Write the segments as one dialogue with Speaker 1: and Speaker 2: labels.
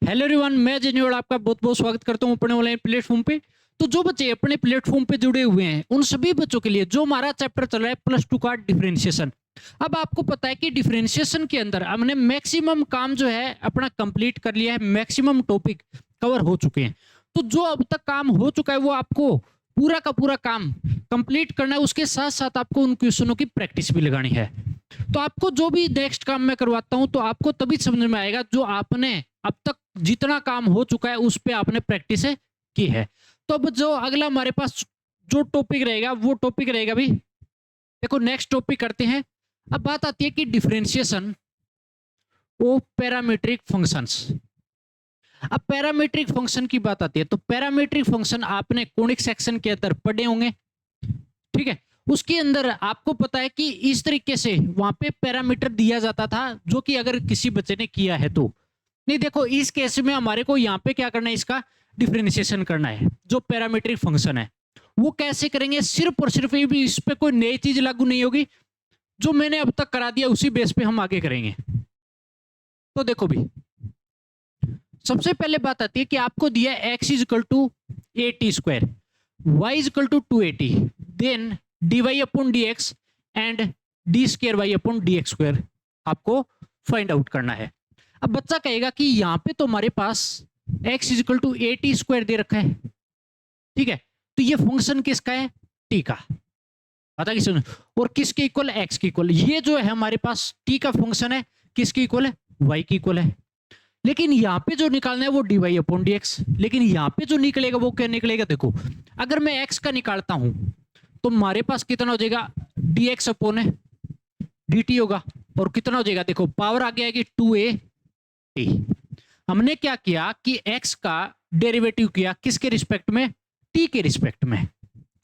Speaker 1: Hello everyone, मैं genuine आपका बहुत बहुत स्वागत करता हूं अपने ऑनलाइन प्लेटफॉर्म पे। तो जो बच्चे अपने प्लेटफॉर्म पे जुड़े हुए हैं उन सभी बच्चों के लिए जो हमारा चैप्टर चल रहा है +2 का डिफरेंशिएशन। अब आपको पता है कि डिफरेंशिएशन के अंदर हमने मैक्सिमम काम जो है अपना कंप्लीट कर लिया है, मैक्सिमम टॉपिक कवर हो चुके हैं। तो जो अब तक काम हो चुका है वो आपको पूरा का पूरा काम कंप्लीट करना है, उसके साथ साथ आपको उन क्वेश्चनों की प्रैक्टिस भी लगानी है। तो आपको जो भी नेक्स्ट काम मैं करवाता हूं तो आपको तभी समझ में आएगा जो आपने अब तक जितना काम हो चुका है उस पे आपने प्रैक्टिस की है। तो अब जो अगला हमारे पास जो टॉपिक रहेगा वो टॉपिक रहेगा भी, देखो नेक्स्ट टॉपिक करते हैं। अब बात आती है कि डिफरेंशिएशन ऑफ पैरामीट्रिक फंक्शंस। अब पैरामीट्रिक फंक्शन की बात आती है तो पैरामीट्रिक फंक्शन आपने कोनिक सेक्शन के अंदर पढ़े होंगे, ठीक है। उसके अंदर आपको पता है कि इस तरीके से वहां पे पैरामीटर दिया जाता था, जो कि अगर किसी बच्चे ने किया है तो नहीं, देखो इस केस में हमारे को यहाँ पे क्या करना है, इसका डिफरेंशिएशन करना है। जो पैरामीट्रिक फंक्शन है वो कैसे करेंगे, सिर्फ और सिर्फ ये भी इस पे कोई नई चीज लागू नहीं होगी, जो मैंने अब तक करा दिया उसी बेस पे हम आगे करेंगे। तो देखो भी, सबसे पहले बात आती है कि आपको दिया x is equal to A T square, Y is equal to 280, then D Y upon D X and D square Y upon D x square आपको फाइंड आउट करना है। अब बच्चा कहेगा कि यहाँ पे तो हमारे पास x is equal to A T square दे रखा है, ठीक है। तो ये फंक्शन किसका है, t का, पता किस, और किसके इक्वल, x के इक्वल। ये जो है हमारे पास t का फंक्शन है, किसके इक्वल है, y के इक्वल है। लेकिन यहाँ पे जो निकालना है वो D Y upon D X, लेकिन यहाँ पे जो निकलेगा वो क्या निकलेगा, देखो अगर मैं x का निकालता हूं तो हमारे पास कितना हो जाएगा, D x upon D T होगा, और कितना हो जाएगा, देखो पावर आ गया कि 2a t। हमने क्या किया कि x का डेरिवेटिव किया किसके रिस्पेक्ट में, t के रिस्पेक्ट में।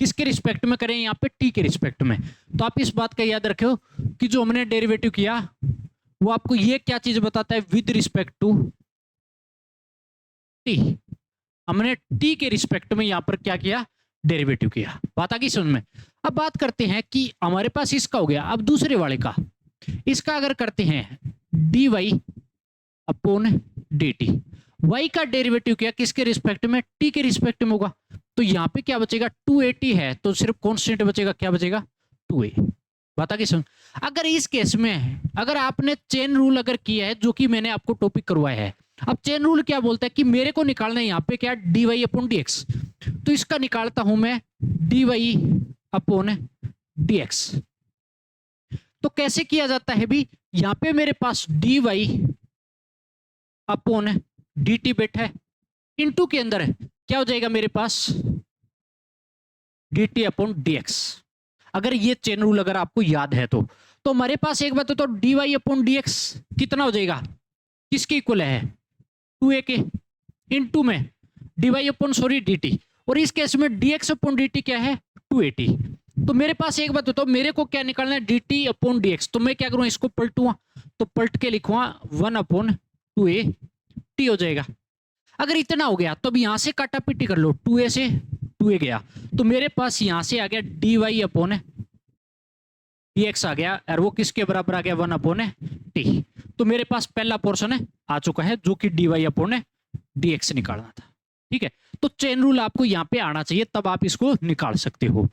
Speaker 1: किसके रिस्पेक्ट में करें, यहाँ पे t के रिस्पेक्ट में। तो आप इस बात का याद रखो कि जो हमने डेरिवेटिव किया वो आपको ये क्या चीज बताता है, विद रिस्पेक्ट टू t। हमने t के रिस्पेक्ट में यहां पर क्या किया, डेरिवेटिव किया। बात आ गई समझ में। अब बात करते हैं कि हमारे पास इसका हो गया, अब दूसरे वाले का, इसका अगर करते हैं D Y upon D T, Y का डेरिवेटिव किया किसके रिस्पेक्ट में, टी के रिस्पेक्ट में होगा। तो यहाँ पे क्या बचेगा, 280 है तो सिर्फ कॉन्स्टेंट बचेगा, क्या बचेगा, 2a। बता कि सुन, अगर इस केस में अगर आपने चेन रूल अगर किया है, जो कि मैंने आपको टॉपिक करवाया है, अब चेन रूल क्या बोलता है कि मेरे को निकालना है यहाँ पे क्या, d Y upon D x. तो इसका निकालता हूं मैं d Y upon D x. तो कैसे किया जाता है भी, यहाँ पे मेरे पास d Y upon D t बैठा है, इनटू के अंदर क्या हो जाएगा मेरे पास, d t upon D x. अगर ये चेन रूल अगर आपको याद है तो हमारे पास एक बात तो D Y upon D x कितना हो जाएगा, किसके इक्वल है, 2a के, इनटू में D Y upon sorry D T, और इस केस में D x upon D T क्या है, 280। तो मेरे पास एक बात बताओ, मेरे को क्या निकालना है, D t upon D x. तो मैं क्या करूं, इसको पलटूंगा, तो पलट के लिखूंगा 1 अपॉन 2a टी हो जाएगा। अगर इतना हो गया तो अब यहां से काटा पीटी कर लो, 2a से 2a गया, तो मेरे पास यहां से आ गया d Y upon D x आ गया, और वो किसके बराबर आ गया, 1 अपॉन टी। तो मेरे पास पहला पोर्शन है आ चुका है, जो कि D Y upon D x निकालना था, ठीक है। तो चेन रूल आपको यहाँ पे आना चाहिए, तब आप इसको निकाल सकते हो,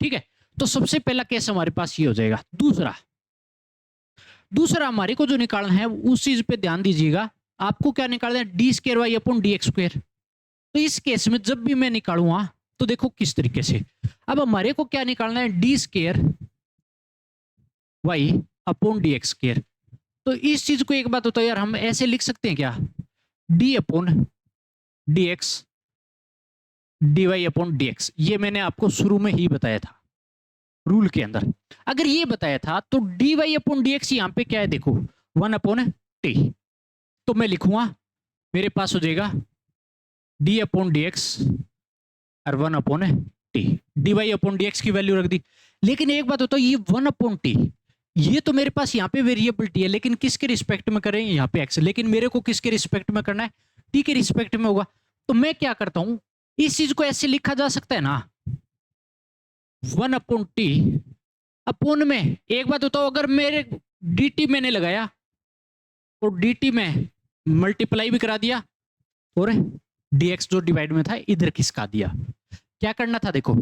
Speaker 1: ठीक है। तो सबसे पहला केस हमारे पास ये हो जाएगा। दूसरा हमारे को जो निकालना है उस चीज पे ध्यान दीजिएगा, आपको क्या निकालना है, D square Y upon D x square. तो इस केस में जब भी मैं निकालूंगा तो देखो किस तरीके से, अब हमारे को क्या निकालना है, D square Y upon D x square. तो इस चीज को एक बात होता है यार, हम ऐसे लिख सकते हैं क्या, d upon D x d Y upon D x. ये मैंने आपको शुरू में ही बताया था रूल के अंदर। अगर ये बताया था तो D Y upon D x यहाँ पे क्या है, देखो 1 अपॉन टी। तो मैं लिखूंगा, मेरे पास हो जाएगा डी अपॉन डी एक्स और 1 upon t, d Y upon D x की वैल्यू रख दी। लेकिन एक बात होता है, ये 1 अपॉन टी ये तो मेरे पास यहाँ पे वेरिएबिलिटी है, लेकिन किसके रिस्पेक्ट में करें, यहाँ पे एक्स, लेकिन मेरे को किसके रिस्पेक्ट में करना है, टी के रिस्पेक्ट में होगा। तो मैं क्या करता हूं, इस चीज को ऐसे लिखा जा सकता है ना, 1 अपॉन टी अपॉन में, एक बात बताओ, अगर मेरे डी टी मैंने लगाया और डी टी में मल्टीप्लाई भी करा दिया और dx जो डिवाइड में था इधर खिसका दिया। क्या करना था देखो,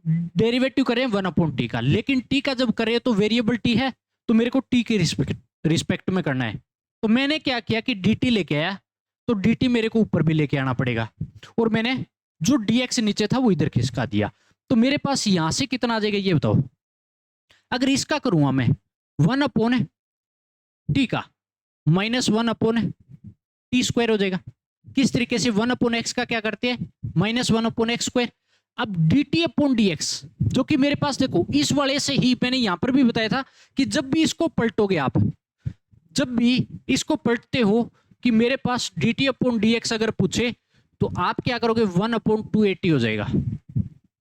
Speaker 1: डेरिवेटिव करें 1/t का, लेकिन t का जब करें तो वेरिएबल t है तो मेरे को t के रिस्पेक्ट में करना है। तो मैंने क्या किया कि dt लेके आया, तो dt मेरे को ऊपर भी लेके आना पड़ेगा, और मैंने जो dx नीचे था वो इधर खिसका दिया। तो मेरे पास यहां से कितना आ जाएगा ये बताओ। अगर इसका करूंगा मैं 1/t का -1/t² हो जाएगा। किस तरीके से 1/x का क्या करते हैं, -1/x²। अब dt/dx जो कि मेरे पास देखो इस वाले से ही मैंने यहां पर भी बताया था कि जब भी इसको पलटोगे आप, जब भी इसको पलटते हो कि मेरे पास dt/dx अगर पूछे तो आप क्या करोगे 1/280 हो जाएगा।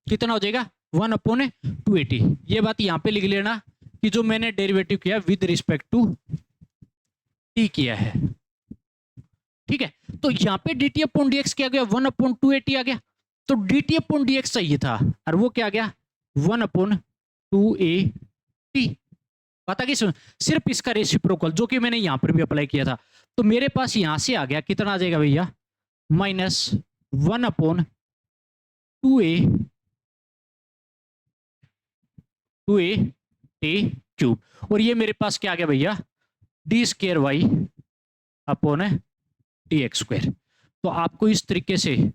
Speaker 1: कितना हो जाएगा 1/280। ये बात यहां पे लिख लेना कि जो मैंने डेरिवेटिव किया विद रिस्पेक्ट टू t किया है, ठीक है। तो यहां पे dt/dx क्या गया 1/280 आ गया, तो dt/dx चाहिए था और वो क्या आ गया 1/280। पता कि सिर्फ इसका रेसिप्रोकल जो कि मैंने यहां पर भी अप्लाई किया था, तो मेरे पास यहां से आ गया कितना आ जाएगा भैया -1/2a और ये मेरे पास क्या आ गया भैया d²y/dx²। तो आपको इस तरीके से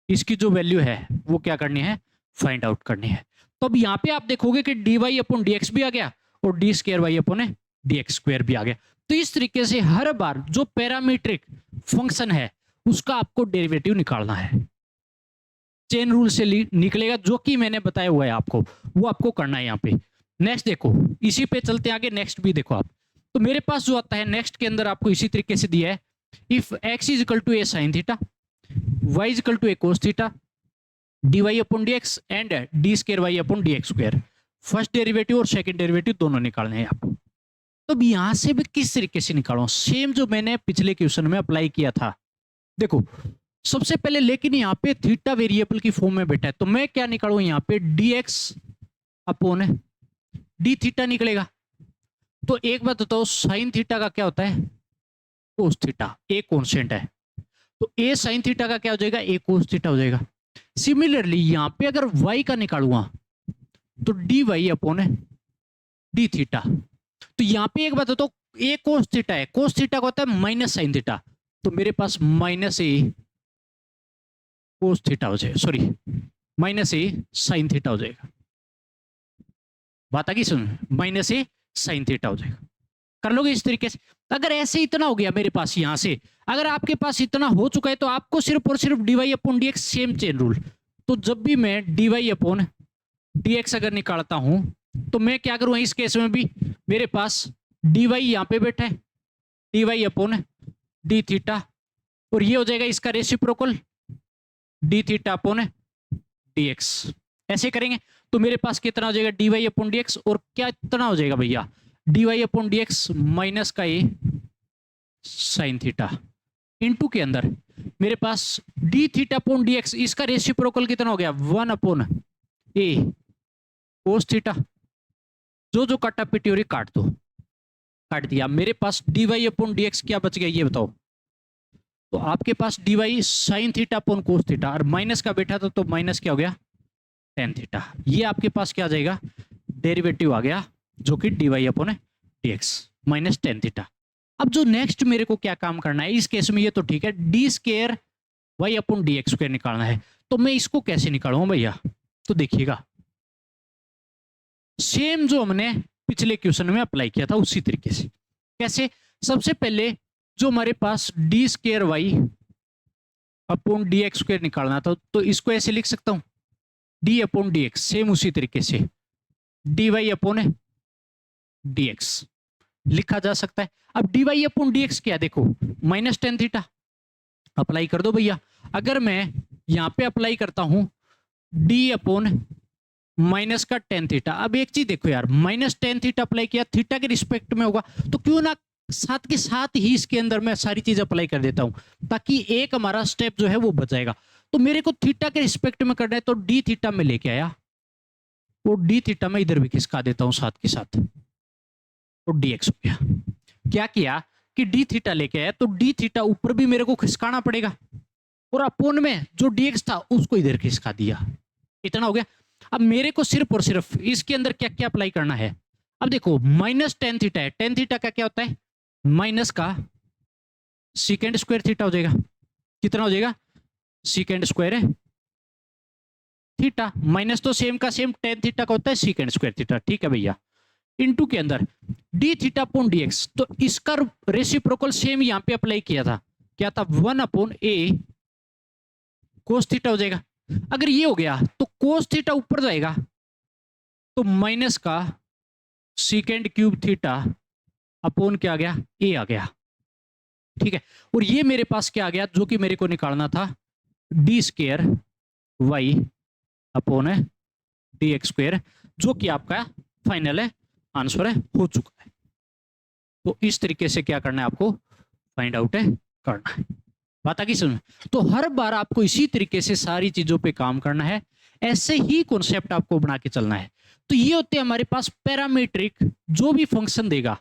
Speaker 1: इसकी जो वैल्यू है वो क्या करनी है, फाइंड आउट करनी है। तो अब यहां पे आप देखोगे कि dy/dx भी आ गया और d²y/dx² भी आ गया। तो इस तरीके से हर बार जो पैरामीट्रिक फंक्शन है उसका आपको डेरिवेटिव निकालना है, चेन रूल से निकलेगा जो कि मैंने बताया हुआ है आपको, वो आपको करना है यहाँ पे। नेक्स्ट देखो, इसी पे चलते आगे, नेक्स्ट भी देखो आप। तो मेरे पास जो आता है नेक्स्ट के अंदर आपको इसी तरीके से दिया है, if x is equal to a sin theta, y is equal to a cos theta, dy/dx and d²y/dx²। First derivative और सेकंड डेरिवेटिव दोनों निकालने हैं आपको। तो अब यहां से भी किस तरीके से निकालूं, सेम जो मैंने पिछले क्वेश्चन में अप्लाई किया था। देखो सबसे पहले, लेकिन यहाँ पे थीटा वेरिएबल की फॉर्म में बैठा है, तो मैं क्या निकालूं यहाँ पे dx/d थीटा निकलेगा। तो एक बात बताओ, साइन थीटा का क्या होता है कोस थीटा, ए कॉन्स्टेंट है, तो ए साइन थीटा का क्या हो जाएगा ए कोस थीटा हो जाएगा। सिमिलरली यहाँ पे अगर y का निकालूंगा तो dy/d थीटा। तो यहाँ पे एक बात बताओ, ए कोस थीटा है, कोस थीटा का होता है माइनस साइन थीटा, तो मेरे पास -a कोस थीटा हो जाएगा, सॉरी -a साइन थीटा हो जाएगा। बात आ गई सुन, -a साइन थीटा हो जाएगा। कर लोगे इस तरीके से। अगर ऐसे इतना हो गया मेरे पास यहां से, अगर आपके पास इतना हो चुका है तो आपको सिर्फ और सिर्फ dy/dx सेम चेन रूल। तो जब भी मैं dy/dx अगर निकालता हूं तो मैं क्या करूंगा इस केस में भी, मेरे पास dy यहां पे बैठा है, dy/d थीटा, और ये हो जाएगा इसका रेसिप्रोकल d थीटा/dx। ऐसे करेंगे तो मेरे पास कितना हो जाएगा dy/dx, और क्या इतना हो जाएगा भैया dy/dx माइनस का a साइन थीटा इनटू के अंदर मेरे पास d थीटा/dx, इसका रेसिप्रोकल कितना हो गया 1/a कोस थीटा। जो जो काटा पिट्योरी काट दो, काट दिया। मेरे पास dy/dx क्या बच गया ये बताओ। तो आपके पास dy साइन थीटा/कोस थीटा, और माइनस का बैठा था तो माइनस क्या हो गया टेन थीटा। ये आपके पास क्या आ जाएगा डेरिवेटिव आ गया जो कि dy/dx माइनस टेन थीटा। अब जो नेक्स्ट मेरे को क्या काम करना है इस केस में, ये तो ठीक है d²y/dx² निकालना है। तो मैं इसको कैसे निकालूंगा भैया, तो देखिएगा सेम जो हमने पिछले क्वेश्चन में अप्लाई किया था उसी तरीके से। कैसे, सबसे पहले जो हमारे पास d²y/dx² निकालना था, तो इसको ऐसे लिख सकता हूं d/dx, सेम उसी तरीके से dy/dx लिखा जा सकता है। अब dy/dx क्या देखो -10 थीटा, अप्लाई कर दो भैया। अगर मैं यहां पे अप्लाई करता हूं d/ माइनस का 10 थीटा, अब एक चीज देखो यार, -10 थीटा अप्लाई किया, थीटा के रिस्पेक्ट में होगा, तो क्यों ना साथ के साथ ही इसके अंदर मैं सारी चीज अप्लाई कर देता हूं, ताकि एक हमारा स्टेप जो है वो बच जाएगा। तो मेरे को थीटा के रिस्पेक्ट में करना है, तो डी थीटा में लेके आया, और डी थीटा में इधर भी खिसका देता हूं साथ के साथ, तो dx हो गया। क्या किया कि डी थीटा लेके आया, तो डी थीटा ऊपर भी मेरे को खिसकाना पड़ेगा, और अपोन में जो dx था उसको इधर खिसका दिया। इतना हो गया। अब मेरे को सिर्फ और सिर्फ इसके अंदर क्या क्या अप्लाई करना है। अब देखो माइनस टेन थीटा है, टेन थीटा का क्या होता है, माइनस का सीकेंड स्क्वायर थीटा हो जाएगा। कितना हो जाएगा, सीकेंड स्क्वायर है थीटा, माइनस तो सेम का सेम टेन थीटा का होता है सीकेंड स्क्वायर थीटा, ठीक है भैया। इनटू के अंदर D theta upon D x, तो इसका रेसिप्रोकल सेम यहां पे अप्लाई किया था, क्या था, वन अपॉन ए कोस थीटा हो जाएगा। अगर ये हो गया तो कोस थीटा ऊपर जाएगा तो माइनस का सीकेंड क्यूब थीटा अपॉन क्या आ गया, ए आ गया, ठीक है। और ये मेरे पास क्या आ गया, जो कि मेरे को निकालना था, डी स्क्वायर वाई अपॉन है डी एक्स स्क्वायर, जो कि आपका फाइनल है आंसर है, हो चुका है। तो इस तरीके से क्या करना है आपको, फाइंड आउट है करना है। बात आ गई समझ? तो हर बार आपको इसी तरीके से सारी चीजों पे काम करना है, ऐसे ही कॉन्सेप्ट आपको बना के चलना है। तो ये होते हैं हमारे पास पैरामीट्रिक, जो भी फंक्शन देगा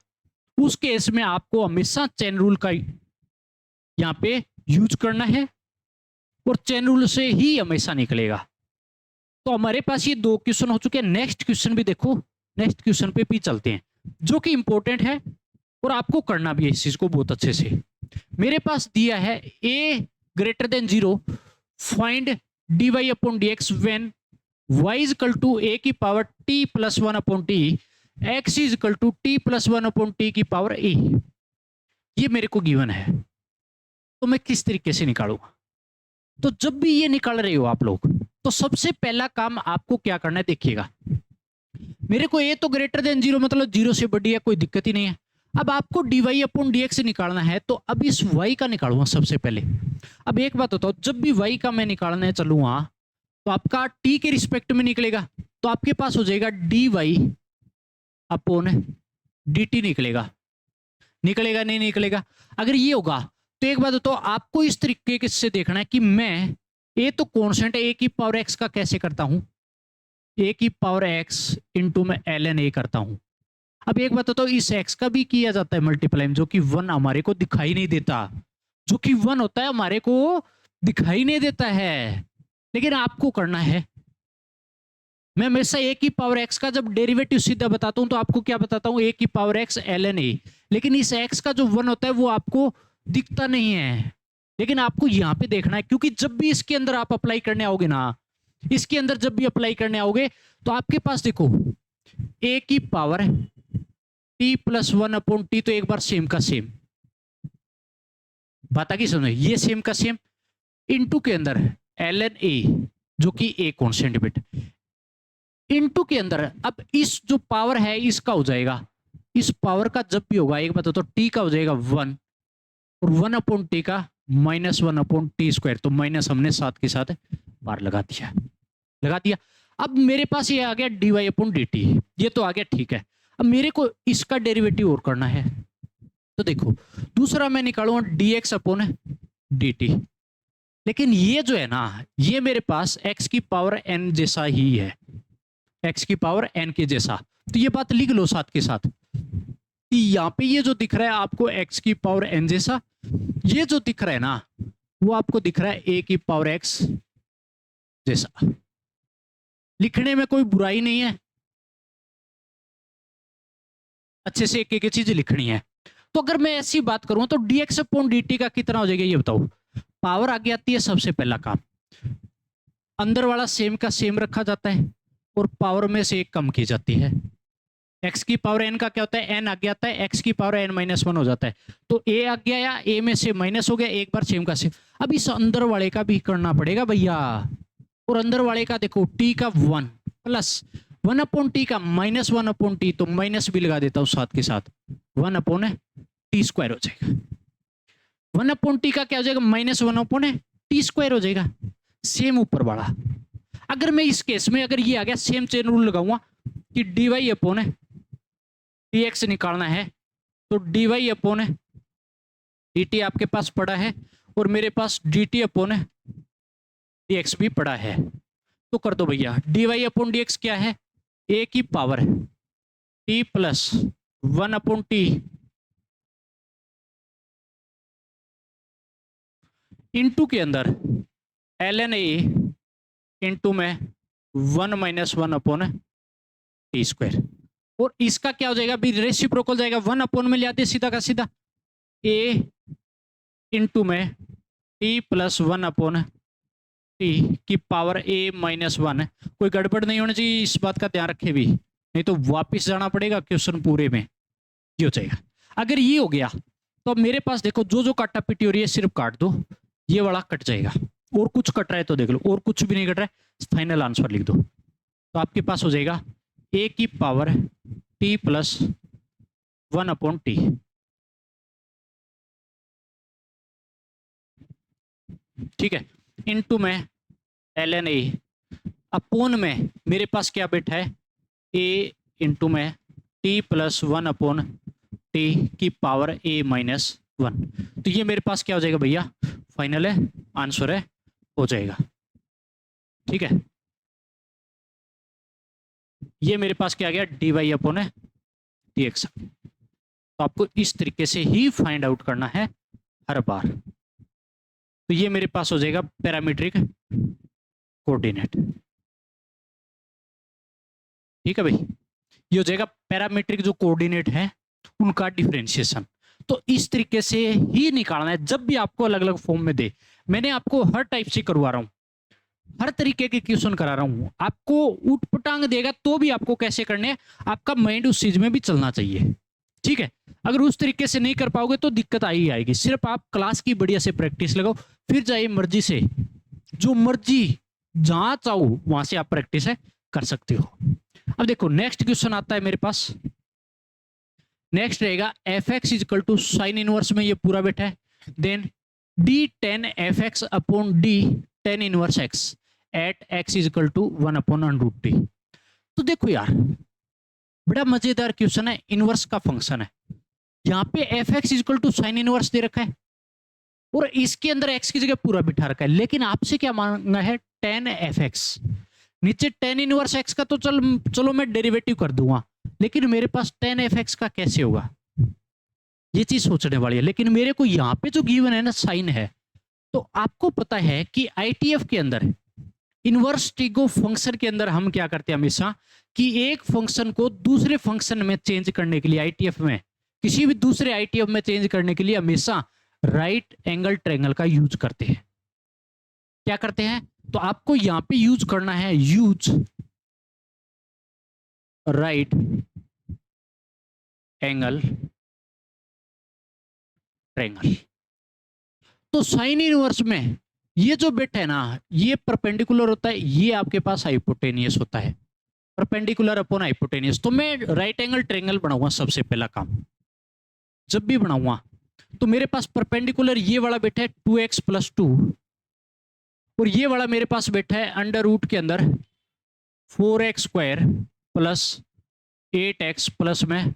Speaker 1: उस केस में आपको हमेशा चेन रूल का यहां पे यूज करना है, और चेन रूल से ही हमेशा निकलेगा। तो हमारे पास ये दो क्वेश्चन हो चुके हैं। नेक्स्ट क्वेश्चन भी देखो, नेक्स्ट क्वेश्चन पे भी चलते हैं, जो कि इंपॉर्टेंट है और आपको करना भी है इस चीज को बहुत अच्छे से। मेरे पास दिया है a greater than 0, find dy upon dx when y is equal to a की power t plus 1 upon t, x is equal to t plus 1 upon t की पावर a। ये मेरे को गिवन है, तो मैं किस तरीके से निकालूंगा। तो जब भी ये निकाल रहे हो आप लोग, तो सबसे पहला काम आपको क्या करना है, देखिएगा मेरे को a तो ग्रेटर देन 0 मतलब 0 से बड़ी है, कोई दिक्कत ही नहीं है। अब आपको dy अपॉन dx निकालना है, तो अब इस y का निकालूंगा सबसे पहले। अब एक बात बताओ, जब भी y का मैं निकालने चलूंगा तो आपका t के रिस्पेक्ट में निकलेगा, तो आपके पास हो जाएगा dy अपॉन dt निकलेगा, निकलेगा नहीं निकलेगा। अगर ये होगा तो एक बात बताओ, आपको इस तरीके से देखना है कि मैं a तो कॉन्स्टेंट a की पावर x का कैसे करता हूं, a की पावर x इंटू में ln a करता हूं। अब एक बात तो इस x का भी किया जाता है मल्टीप्लाई, जो कि 1 हमारे को दिखाई नहीं देता, जो कि 1 होता है हमारे को दिखाई नहीं देता है, लेकिन आपको करना है। मैं हमेशा a की पावर x का जब डेरिवेटिव सीधा बताता हूं तो आपको क्या बताता हूं, a की पावर x ln a, लेकिन इस x का जो 1 होता है वो आपको दिखता नहीं है, लेकिन आपको यहां पे देखना है, क्योंकि जब भी इसके अंदर आप अप्लाई करने आओगे ना, इसके अंदर जब भी अप्लाई करने आओगे तो आपके पास देखो a की power t plus 1 upon T, तो एक बार सेम का सेम, बात आ गई समझ, ये सेम का सेम इनटू के अंदर ln a, जो कि a कांस्टेंट बिट, इनटू के अंदर अब इस जो पावर है इसका हो जाएगा, इस पावर का जब भी होगा एक बात तो t का हो जाएगा 1, और 1 अपॉन टी का माइनस 1 अपॉन टी स्क्वायर, तो माइनस हमने साथ के साथ बार लगा दिया, लगा दिया। अब मेरे पास ये आ गया dy अपॉन dt, ये तो आ गया, ठीक है। अब मेरे को इसका डेरिवेटिव और करना है, तो देखो दूसरा मैं निकालूंगा dx अपॉन dt, लेकिन ये जो है ना, ये मेरे पास x की पावर n जैसा ही है, x की पावर n के जैसा, तो ये बात लिख लो साथ के साथ कि यहाँ पे ये जो दिख रहा है आपको x की पावर n जैसा, ये जो दिख रहा है ना वो आपको दिख रहा है a की पावर x जैसा। लिखने में कोई बुराई नहीं है, अच्छे से एक एक चीज लिखनी है। तो अगर मैं ऐसी बात करूं तो dx अपॉन dt का कितना हो जाएगा ये बताओ। पावर आगे आती है, सबसे पहला काम अंदर वाला सेम का सेम रखा जाता है और पावर में से एक कम की जाती है। x की पावर n का क्या होता है, n आगे आता है, x की पावर n माइनस 1 हो जाता है, तो a आ गया या a में से माइनस हो गया, एक बार सेम का सेम। अब इस अंदर वाले का भी करना पड़ेगा भैया, और अंदर वाले का देखो t का 1 प्लस 1 अपॉन टी का माइनस 1 अपॉन टी, तो माइनस भी लगा देता हूं साथ के साथ, 1 अपॉन टी स्क्वायर हो जाएगा। 1 अपॉन टी का क्या हो जाएगा, माइनस 1 अपॉन टी स्क्वायर हो जाएगा, सेम ऊपर वाला। अगर मैं इस केस में अगर ये आ गया, सेम चेन रूल लगाऊंगा कि dy अपॉन dx निकालना है, तो dy अपॉन dt आपके पास पड़ा है और मेरे पास dt अपॉन dx भी पड़ा है, तो कर दो भैया। dy अपॉन dx क्या है, a की power t plus 1 upon T into के अंदर ln a इनटू में 1 माइनस 1 अपॉन टी स्क्वायर, और इसका क्या हो जाएगा, भी रेसिप्रोकल जाएगा, 1 अपॉन में ले आते सीधा का सीधा a इनटू में t प्लस 1 अपॉन टी की पावर a माइनस 1 है। कोई गड़बड़ नहीं होनी चाहिए, इस बात का ध्यान रखे भी, नहीं तो वापस जाना पड़ेगा क्वेश्चन पूरे में। ये हो जाएगा। अगर ये हो गया तो अब मेरे पास देखो जो जो काटा पिटी हो रही है सिर्फ काट दो, ये वाला कट जाएगा, और कुछ कट रहा है तो देख लो, और कुछ भी नहीं कट रहा है फाइनल आंसर लिख दो। तो आपके पास हो जाएगा a की power t plus 1 upon T, ठीक है, इनटू में ln a अपोन में मेरे पास क्या बैठा है a इंटू में t प्लस 1 अपॉन टी की पावर a माइनस 1। तो ये मेरे पास क्या हो जाएगा भैया, फाइनल है आंसर है, हो जाएगा। ठीक है, ये मेरे पास क्या आ गया d Y upon D x. तो आपको इस तरीके से ही फाइंड आउट करना है हर बार। तो ये मेरे पास हो जाएगा पैरामीट्रिक कोऑर्डिनेट। ठीक है भाई, ये हो जाएगा पैरामीट्रिक जो कोऑर्डिनेट है उनका डिफरेंशिएशन। तो इस तरीके से ही निकालना है जब भी आपको अलग अलग फॉर्म में दे। मैंने आपको हर टाइप से करवा रहा हूं, हर तरीके के क्वेश्चन करा रहा हूं। आपको उठपटांग देगा तो भी आपको कैसे करने हैं, आपका माइंड उस चीज में भी चलना चाहिए। ठीक है, अगर उस तरीके से नहीं कर पाओगे तो दिक्कत आई आएगी। सिर्फ आप क्लास की बढ़िया से प्रैक्टिस लगाओ, फिर जाइए मर्जी से, जो मर्जी जहां चाहो वहां से आप प्रैक्टिस है कर सकते हो। अब देखो नेक्स्ट क्वेश्चन आता है मेरे पास। नेक्स्ट रहेगा f x is equal to sine inverse में ये पूरा बैठा है, then d tan f x upon d tan inverse x at x is equal to 1 upon under t. तो देखो यार बड़ा मजेदार क्वेश्चन है, इनवर्स का फंक्शन है। यहाँ पे f x is equal to sine inverse दे रखा है और इसके अंदर एक्स की जगह पूरा बिठा रखा है, लेकिन आपसे क्या मांगा है टेन एफ एक्स। नीचे टेन इनवर्स एक्स का तो चलो मैं डेरिवेटिव कर दूंगा, लेकिन मेरे पास टेन एफ एक्स का कैसे होगा, ये चीज सोचने वाली है। लेकिन मेरे को यहाँ पे जो गिवन है ना साइन है, तो आपको पता है कि आईटीएफ के अंदर इनवर्स टिगो फंक्शन के अंदर हम क्या करते हैं हमेशा कि एक फंक्शन को दूसरे फंक्शन में चेंज करने के लिए आईटीएफ में, किसी भी दूसरे आईटीएफ में चेंज करने के लिए हमेशा राइट एंगल ट्रायंगल का यूज करते हैं। क्या करते हैं, तो आपको यहां पे यूज करना है यूज राइट एंगल ट्रायंगल। तो साइन इनवर्स में ये जो बिट है ना ये परपेंडिकुलर होता है, ये आपके पास हाइपोटेनियस होता है, परपेंडिकुलर अपॉन हाइपोटेनियस। तो मैं राइट एंगल ट्रायंगल बनाऊंगा सबसे पहला काम। जब भी बनाऊंगा तो मेरे पास परपेंडिकुलर ये वाला बिट है 2x प्लस 2 और ये वाला मेरे पास बैठा है अंडर रूट के अंदर 4x square plus 8x plus में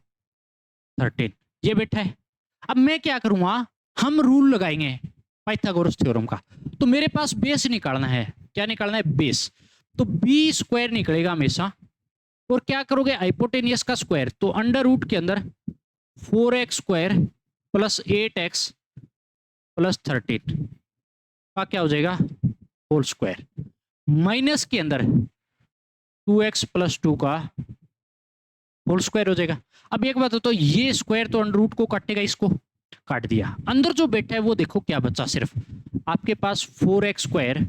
Speaker 1: 13, ये बैठा है। अब मैं क्या करूंगा, हम रूल लगाएंगे पाइथागोरस थ्योरम का। तो मेरे पास बेस निकालना है, क्या निकालना है बेस। तो बी स्क्वायर निकलेगा हमेशा, और क्या करोगे हाइपोटेनियस का स्क्वायर, तो अंडर रूट के अंदर 4x square plus 8x plus 13 का क्या हो जाएगा होल स्क्वायर, माइनस के अंदर 2x प्लस 2 का होल स्क्वायर हो जाएगा। अब एक बात हो, तो ये स्क्वायर तो अंडर रूट को काटेगा, इसको काट दिया। अंदर जो बैठा है वो देखो क्या बचा, सिर्फ आपके पास 4x square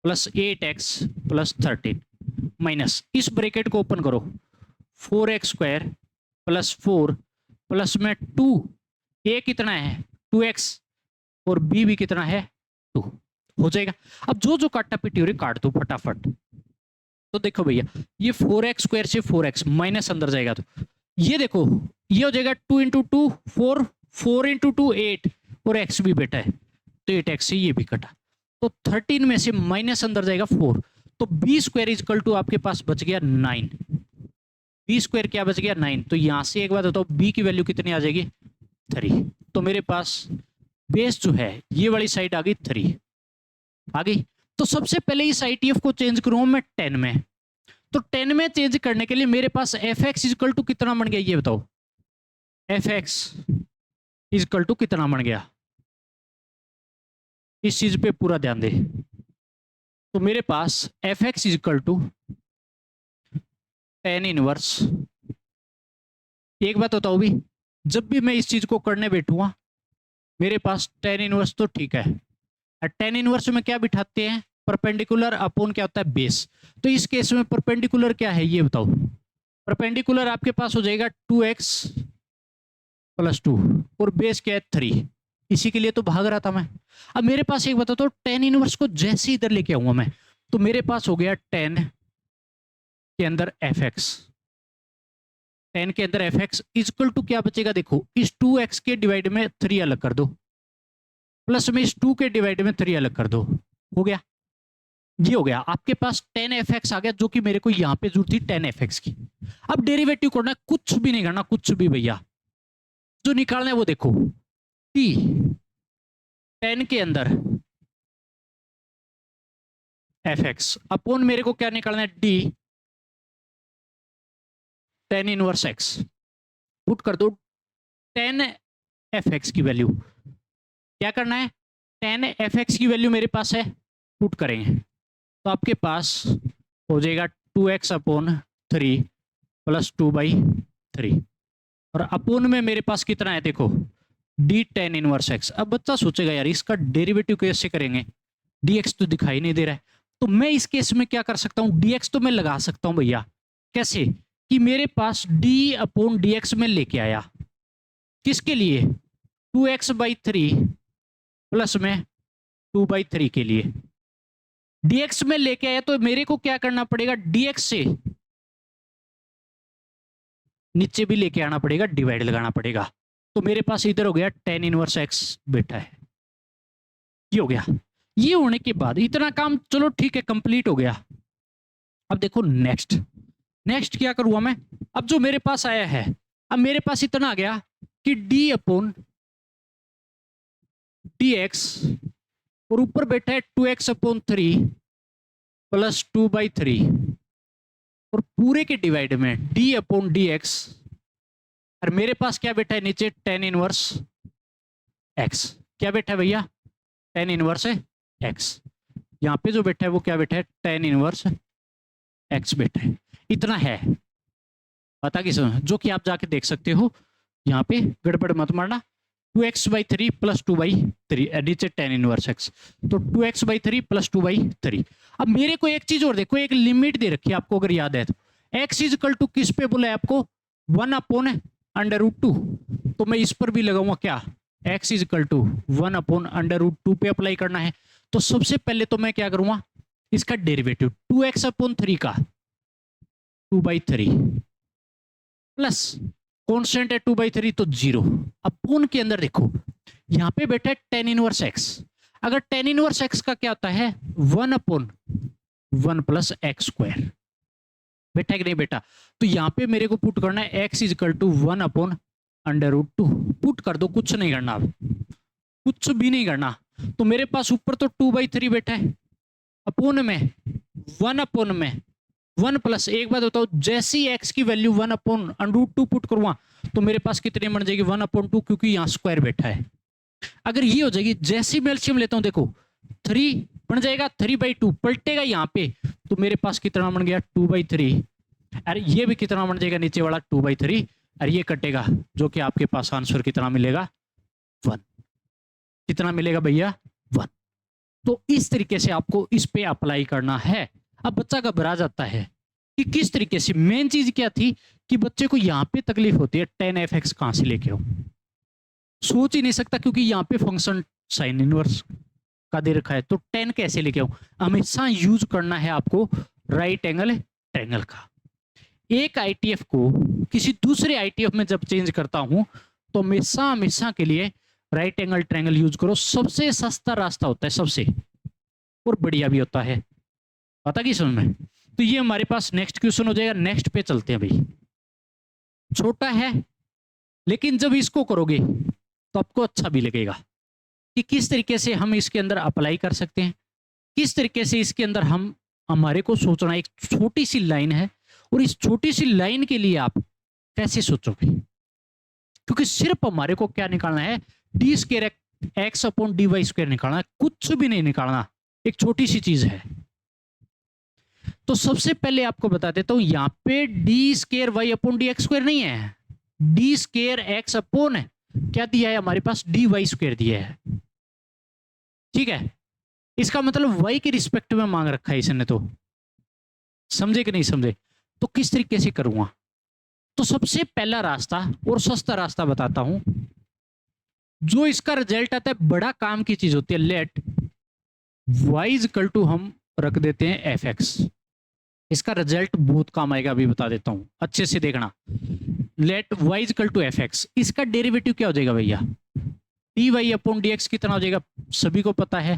Speaker 1: plus 8x plus 13 minus, इस ब्रैकेट को ओपन करो, 4x स्क्वायर प्लस 4 प्लस में 2, a कितना है 2x और b भी कितना है 2, हो जाएगा। अब जो जो काटा पिटी हो रही काट दो फटाफट। तो देखो भैया ये 4x स्क्वायर से 4x माइनस अंदर जाएगा, तो ये देखो ये हो जाएगा 2 इंटू 2 4, 4 इंटू 2 8 और x भी बेटा है तो 8x से ये भी कटा, तो 13 में से माइनस अंदर जाएगा 4, तो b स्क्वायर इजकल टू आपके पास बच गया 9। बी स्क्वायर क्या बच गया 9। तो यहां से एक बात बताओ बी की वैल्यू कितनी आ जाएगी 3। तो मेरे पास बेस जो है ये वाली साइड आ गई 3 आ गई। तो सबसे पहले इस आईटीएफ को चेंज करूं मैं 10 में, तो 10 में चेंज करने के लिए मेरे पास एफ एक्स इजकल टू कितना बन गया ये बताओ, एफ एक्स इजकल टू कितना बन गया इस चीज पे पूरा ध्यान दे। तो मेरे पास f x is equal to tan inverse. एक बात बताओ भी, जब भी मैं इस चीज को करने बैठूंगा मेरे पास टेन इनवर्स तो ठीक है, टेन इनवर्स में क्या बिठाते हैं, परपेंडिकुलर अपॉन क्या होता है, बेस। तो इस केस में परपेंडिकुलर क्या है ये बताओ। परपेंडिकुलर आपके पास हो जाएगा 2x प्लस 2 और बेस क्या है 3। इसी के लिए तो भाग रहा था मैं। अब मेरे पास एक बता, तो टेन इनवर्स को जैसे इधर लेके आऊंगा मैं, तो मेरे पास हो गया 10 के अंदर एफ एक्स, 10 के अंदर एफ एक्स इक्वल टू क्या बचेगा, देखो इस 2x के डिवाइड में 3 अलग कर दो, प्लस में इस 2 के डिवाइड में 3 अलग कर दो, हो गया। ये हो गया आपके पास 10 एफ एक्स आ गया, जो कि मेरे को यहां पे जरूरत थी 10 एफ एक्स की। अब डेरिवेटिव करना है, कुछ भी नहीं करना, कुछ भी भैया, जो निकालना है वो देखो, टी 10 के अंदर एफ एक्स अपॉन मेरे को क्या निकालना है, डी 10 इनवर्स एक्स। पुट कर दो 10 एफ एक्स की वैल्यू, क्या करना है, 10 एफ एक्स की वैल्यू मेरे पास है, पुट करेंगे तो आपके पास हो जाएगा 2x अपॉन 3 प्लस 2/3 और अपोन में मेरे पास कितना है, देखो डी 10 इनवर्स एक्स। अब बच्चा सोचेगा यार इसका डेरिवेटिव कैसे करेंगे, dx तो दिखाई नहीं दे रहा है। तो मैं इस केस में क्या कर सकता हूं, dx तो मैं लगा सकता हूं भैया, कैसे कि मेरे पास d अपॉन dx में लेके आया, किसके लिए, 2x/3 प्लस में 2/3 के लिए dx में लेके आया। तो मेरे को क्या करना पड़ेगा, dx से नीचे भी लेके आना पड़ेगा, डिवाइड लगाना पड़ेगा। तो मेरे पास इधर हो गया 10 इनवर्स x बेटा है, ये हो गया। ये होने के बाद इतना काम चलो ठीक है कंप्लीट हो गया। अब देखो नेक्स्ट, नेक्स्ट क्या करूंगा मैं, अब जो मेरे पास आया है, अब मेरे पास इतना आ गया कि d अपॉन dx और ऊपर बैठा है 2x अपॉन 3 प्लस 2/3 और पूरे के डिवाइड में d अपॉन dx और मेरे पास क्या बैठा है नीचे 10 इनवर्स x। क्या बैठा है भैया, 10 इनवर्स है x। यहाँ पे जो बैठा है वो क्या बैठा है, 10 इनवर्स x बैठा है। इतना है पता किस, जो कि आप जाके देख सकते हो, यहाँ पे गड़बड़ मत मारना। 2x/3 प्लस 2/3 नीचे 10 इनवर्स x, तो 2x/3 प्लस 2/3। अब मेरे को एक चीज और देखो, एक लिमिट दे रखी है आपको अगर याद है तो, x इज इक्वल टू किस पे बोला है आपको, 1 अपॉन √2। तो मैं इस पर भी लगाऊंगा क्या, x is equal to 1 upon √2 पे अप्लाई करना है। तो सबसे पहले तो मैं क्या करूंगा, इसका डेरिवेटिव 2x अपॉन 3 का 2/3 प्लस कॉन्स्टेंट है 2/3 तो 0 अपॉन के अंदर देखो यहाँ पे बैठा है 10 इनवर्स x। अगर 10 इनवर्स x का क्या होता है 1 अपॉन 1 प्लस एक्स स्क्वायर, बेटा कि नहीं बेटा। तो यहाँ पे मेरे को पुट करना है x is equal to 1 upon √2, put कर दो, कुछ नहीं करना, अब कुछ भी नहीं करना। तो मेरे पास ऊपर तो 2/3 बैठा है, अपोन में 1 अपॉन में 1 प्लस, एक बात बताओ जैसी x की वैल्यू 1 अपॉन √2 पुट करूंगा तो मेरे पास कितनी बन जाएगी 1 अपॉन 2, क्योंकि यहाँ स्क्वायर बैठा है। अगर ये हो जाएगी, जैसी मैं एलसीएम लेता हूं देखो 3 बन जाएगा, 3/2 पलटेगा यहाँ पे, तो मेरे पास कितना बन गया 2/3। अरे ये भी कितना बन जाएगा नीचे वाला 2/3, और ये कटेगा, जो कि आपके पास आंसर कितना मिलेगा 1। कितना मिलेगा भैया 1। तो इस तरीके से आपको इस पे अप्लाई करना है। अब बच्चा घबरा जाता है कि किस तरीके से, मेन चीज क्या थी कि बच्चे को यहाँ पे तकलीफ होती है 10f(x) कहां से लेके आओ, सोच ही नहीं सकता, क्योंकि यहाँ पे फंक्शन साइन इनवर्स का दे रखा है, तो 10 कैसे लेके आऊं। हमेशा यूज करना है आपको राइट एंगल ट्रायंगल का। एक आईटीएफ को किसी दूसरे आईटीएफ में जब चेंज करता हूं तो हमेशा हमेशा के लिए राइट एंगल ट्रायंगल यूज करो, सबसे सस्ता रास्ता होता है, सबसे और बढ़िया भी होता है, पता कि समझ में। तो ये हमारे पास नेक्स्ट क्वेश्चन हो जाएगा। नेक्स्ट पे चलते हैं भाई, छोटा है लेकिन जब इसको करोगे तो आपको अच्छा भी लगेगा कि किस तरीके से हम इसके अंदर अप्लाई कर सकते हैं, किस तरीके से इसके अंदर हम, हमारे को सोचना, एक छोटी सी लाइन है और इस छोटी सी लाइन के लिए आप कैसे सोचोगे, क्योंकि सिर्फ हमारे को क्या निकालना है, D square x upon d y square निकालना है, कुछ भी नहीं निकालना, एक छोटी सी चीज है। तो सबसे पहले आपको बता देता हूं, यहां पे d square Y upon D x square नहीं है, डी स्क्वायर एक्स अपॉन क्या दिया है हमारे पास, डी वाई स्क्वायर दिया है। ठीक है, इसका मतलब वाई के रिस्पेक्ट में मांग रखा है इसने, तो समझे कि नहीं समझे। तो किस तरीके से करूंगा, तो सबसे पहला रास्ता और सस्ता रास्ता बताता हूं, जो इसका रिजल्ट आता है, बड़ा काम की चीज होती है, let y is equal to हम रख देते हैं एफ एक्स। इसका रिजल्ट बहुत काम आएगा, अभी बता देता हूं, अच्छे से देखना। Let y is equal to f x, इसका डेरिवेटिव क्या हो जाएगा भैया, d Y upon D x कितना हो जाएगा, सभी को पता है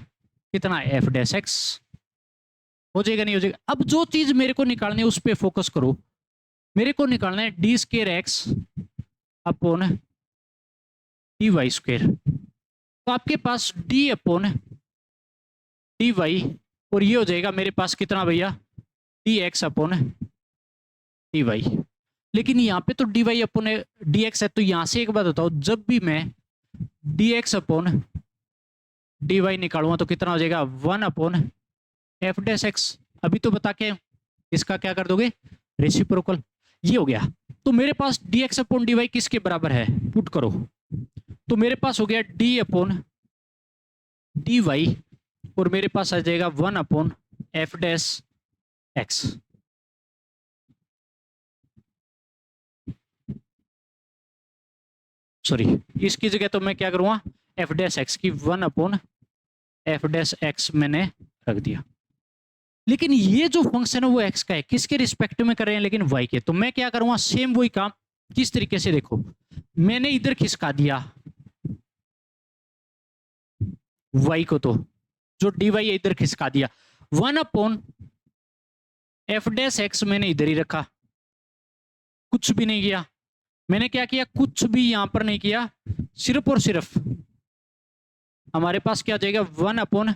Speaker 1: कितना, एफ डैश एक्स। हो जाएगा नहीं हो जाएगा। अब जो चीज मेरे को निकालनी है उस पर फोकस करो, मेरे को निकालना है D square x upon d y square. तो आपके पास डी अपॉन डी वाई, और ये हो जाएगा मेरे पास कितना भैया, d x upon d y. लेकिन यहाँ पे तो D Y upon D x है, तो यहां से एक बात बताओ, जब भी मैं d x upon d y निकालूंगा तो कितना हो जाएगा, 1 अपॉन एफ डैश एक्स। अभी तो बता के इसका क्या कर दोगे, रेसिप्रोकल, ये हो गया। तो मेरे पास d x upon d y किसके बराबर है, पुट करो, तो मेरे पास हो गया डी अपॉन डी वाई, और मेरे पास आ जाएगा 1 upon F dash x. Sorry, इसकी जगह तो मैं क्या करूंगा, एफ डैश एक्स की 1 अपॉन एफ डैश एक्स मैंने रख दिया। लेकिन ये जो फंक्शन है वो एक्स का है, किसके रिस्पेक्ट में कर रहे हैं, लेकिन वाई के। तो मैं क्या करूंगा, सेम वही काम, किस तरीके से, देखो मैंने इधर खिसका दिया वाई को, तो जो डी वाई है इधर खिसका दिया, 1 अपॉन एफ डैश एक्स मैंने इधर ही रखा, कुछ भी नहीं किया। मैंने क्या किया, कुछ भी यहां पर नहीं किया, सिर्फ और सिर्फ हमारे पास क्या हो जाएगा, 1 अपॉन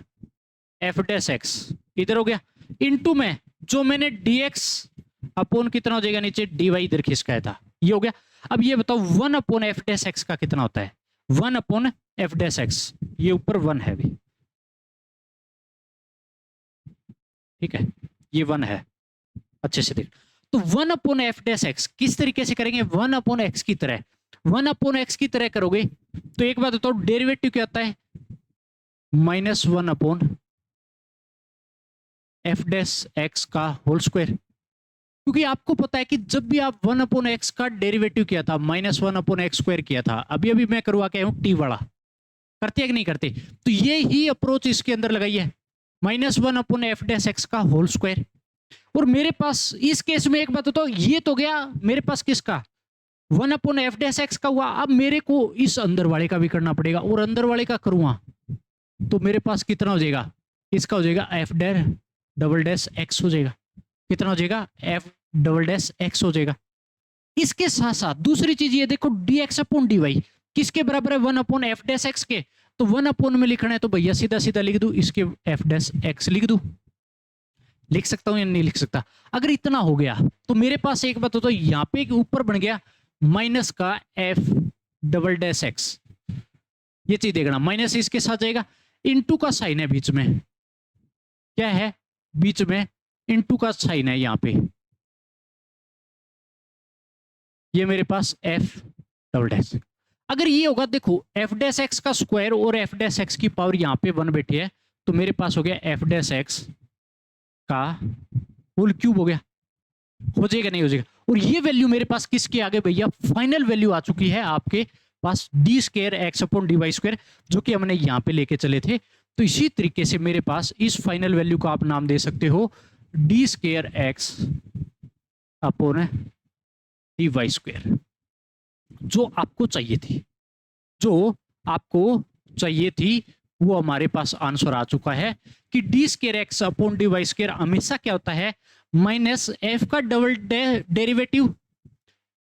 Speaker 1: एफ डैश एक्स इधर हो गया, इनटू में जो मैंने डी एक्स अपॉन कितना हो जाएगा नीचे, डी वाई इधर खिसकाया था, ये हो गया। अब ये बताओ 1 अपॉन एफ डैश एक्स का कितना होता है, 1 अपॉन एफ डैश एक्स, ये ऊपर 1 है भी, ठीक है, ये 1 है, अच्छे से देख। तो 1 अपॉन एफ डैश एक्स किस तरीके से करेंगे, 1 अपॉन एक्स की तरह, 1 अपॉन एक्स की तरह करोगे तो एक बात बताओ, डेरिवेटिव क्या आता है, -1 अपॉन एफ डैश एक्स का होल स्क्वायर। क्योंकि आपको पता है कि जब भी आप 1 अपॉन एक्स का डेरिवेटिव किया था, -1 अपॉन एक्स स्क्वायर किया था, अभी अभी मैं करवा के आया हूं टी वाला, करते हैं कि नहीं करते, तो ये ही अप्रोच इसके अंदर लगाई है, -1 अपॉन एफ डैश एक्स का होल स्क्वायर। और मेरे पास इस केस में एक बात बताओ, ये तो गया मेरे पास किसका, 1 अपॉन एफ डैश एक्स का हुआ। अब मेरे को इस अंदर वाले का भी करना पड़ेगा, और अंदर वाले का करूंगा तो मेरे पास कितना हो जाएगा, इसका हो जाएगा एफ डबल डैश एक्स हो जाएगा, कितना हो जाएगा, एफ डबल डैश एक्स हो जाएगा। इसके साथ साथ दूसरी चीज ये देखो, d x upon d y किसके बराबर है, 1 अपॉन एफ डैश एक्स के। तो 1 अपॉन में लिखना है तो भैया सीधा सीधा लिख दूं, इसके एफ डैश एक्स लिख दूं, लिख सकता हूं या नहीं लिख सकता। अगर इतना हो गया तो मेरे पास एक बात हो, तो यहां पे ऊपर बन गया माइनस का एफ डबल डैश एक्स, ये चीज देखना, माइनस इसके साथ जाएगा, इनटू का साइन है बीच में, क्या है बीच में, इनटू का साइन है यहां पे, ये मेरे पास एफ डबल डैश। अगर ये होगा, देखो एफ डैश एक्स का स्क्वायर और एफ डैश एक्स की पावर यहां पे 1 बैठी है, तो मेरे पास हो गया एफ डैश एक्स का होल क्यूब हो गया, हो जाएगा नहीं हो जाएगा। और ये वैल्यू मेरे पास किसके आगे भैया, फाइनल वैल्यू आ चुकी है आपके पास, d square x upon d y square, जो कि हमने यहां पे लेके चले थे। तो इसी तरीके से मेरे पास इस फाइनल वैल्यू को आप नाम दे सकते हो d square x upon d y square, जो आपको चाहिए थी, जो आपको चाहिए थी वो हमारे पास आंसर आ चुका है कि d square x upon d y square हमेशा क्या होता है, माइनस एफ का डबल डेरिवेटिव,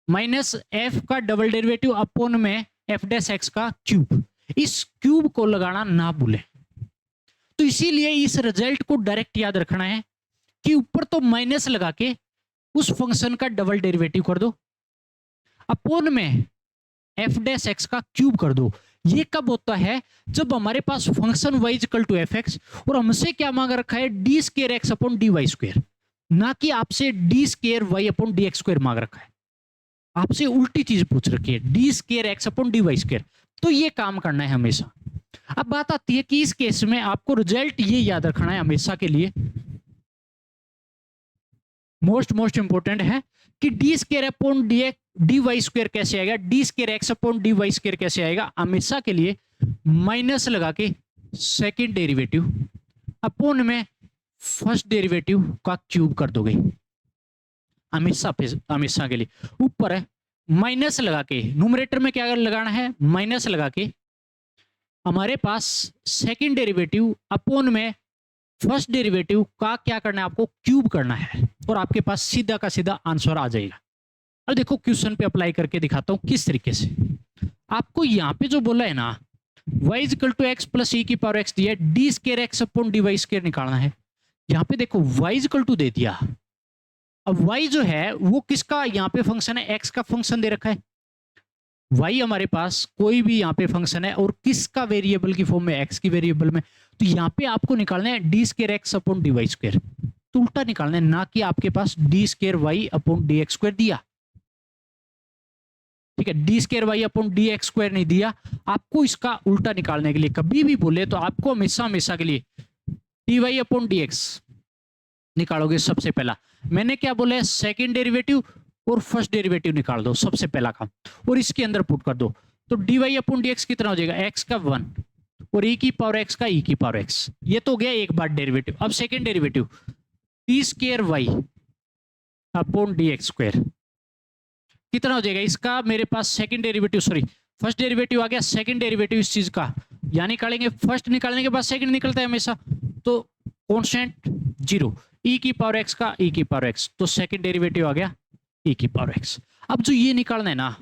Speaker 1: माइनस एफ का डबल डेरिवेटिव अपॉन में एफ डैश एक्स का क्यूब। इस क्यूब को लगाना ना भूलें। तो इसीलिए इस रिजल्ट को डायरेक्ट याद रखना है कि ऊपर तो माइनस लगा के उस फंक्शन का डबल डेरिवेटिव कर दो, अपॉन में एफ डैश एक्स का क्यूब कर दो। ये कब होता है, जब हमारे पास function y equal to f x और हमसे क्या मांग रखा है, d square x upon d y square, ना कि आपसे d square y upon D x square मांग रखा है। आपसे उल्टी चीज पूछ रखी है, d square x upon d y square. तो ये काम करना है हमेशा। अब बात आती है कि इस केस में आपको रिजल्ट ये याद रखना है हमेशा के लिए, मोस्ट इंपोर्टेंट है कि d square upon d y square कैसे आएगा, d square x upon d y square कैसे आएगा, हमेशा के लिए माइनस लगा के सेकेंड डेरिवेटिव अपॉन में फर्स्ट डेरिवेटिव का क्यूब कर दोगे, हमेशा के लिए। ऊपर है माइनस लगा के, न्यूमरेटर में क्या लगाना है, माइनस लगा के हमारे पास सेकेंड डेरिवेटिव अपॉन में फर्स्ट डेरिवेटिव का क्या करना है, आपको क्यूब करना है, और आपके पास सीधा का सीधा आंसर आ जाएगा। और देखो क्वेश्चन पे अप्लाई करके दिखाता हूं किस तरीके से। आपको यहाँ पे जो बोला है ना, y equal to x plus e की पावर एक्स दिया है, d square x upon d y square निकालना है। यहाँ पे देखो y इक्वल टू दे दिया, अब y जो है वो किसका यहाँ पे फंक्शन है, x का फंक्शन दे रखा है। y हमारे पास कोई भी यहाँ पे फंक्शन है और किसका वेरिएबल की फॉर्म में, x की वेरिएबल में। तो यहाँ पे आपको निकालना है d square x upon d y square, तो उल्टा निकालना है, ना कि आपके पास d square y upon D x square दिया। ठीक है, d square y upon D x square नहीं दिया। आपको इसका उल्टा निकालने के लिए कभी भी बोले तो आपको हमेशा के लिए d Y upon D x निकालोगे सबसे पहला। मैंने क्या बोला है, सेकेंड डेरिवेटिव और फर्स्ट डेरिवेटिव निकाल दो, सबसे पहला काम, और इसके अंदर पुट कर दो। तो D Y upon D x कितना हो जाएगा, एक्स का 1 और ई की पावर एक्स का ई की पावर एक्स। ये तो हो गया एक बार डेरिवेटिव। अब second derivative d square y upon D x square कितना हो जाएगा, इसका मेरे पास second derivative, sorry first derivative आ गया, सेकेंड डेरिवेटिव इस चीज का यहाँ निकालेंगे, फर्स्ट निकालने के बाद सेकेंड निकलता है हमेशा, तो कॉन्स्टेंट 0, ई की पावर एक्स का ई की पावर एक्स, तो सेकेंड डेरिवेटिव आ गया ई की पावर एक्स। अब जो ये निकालना है ना,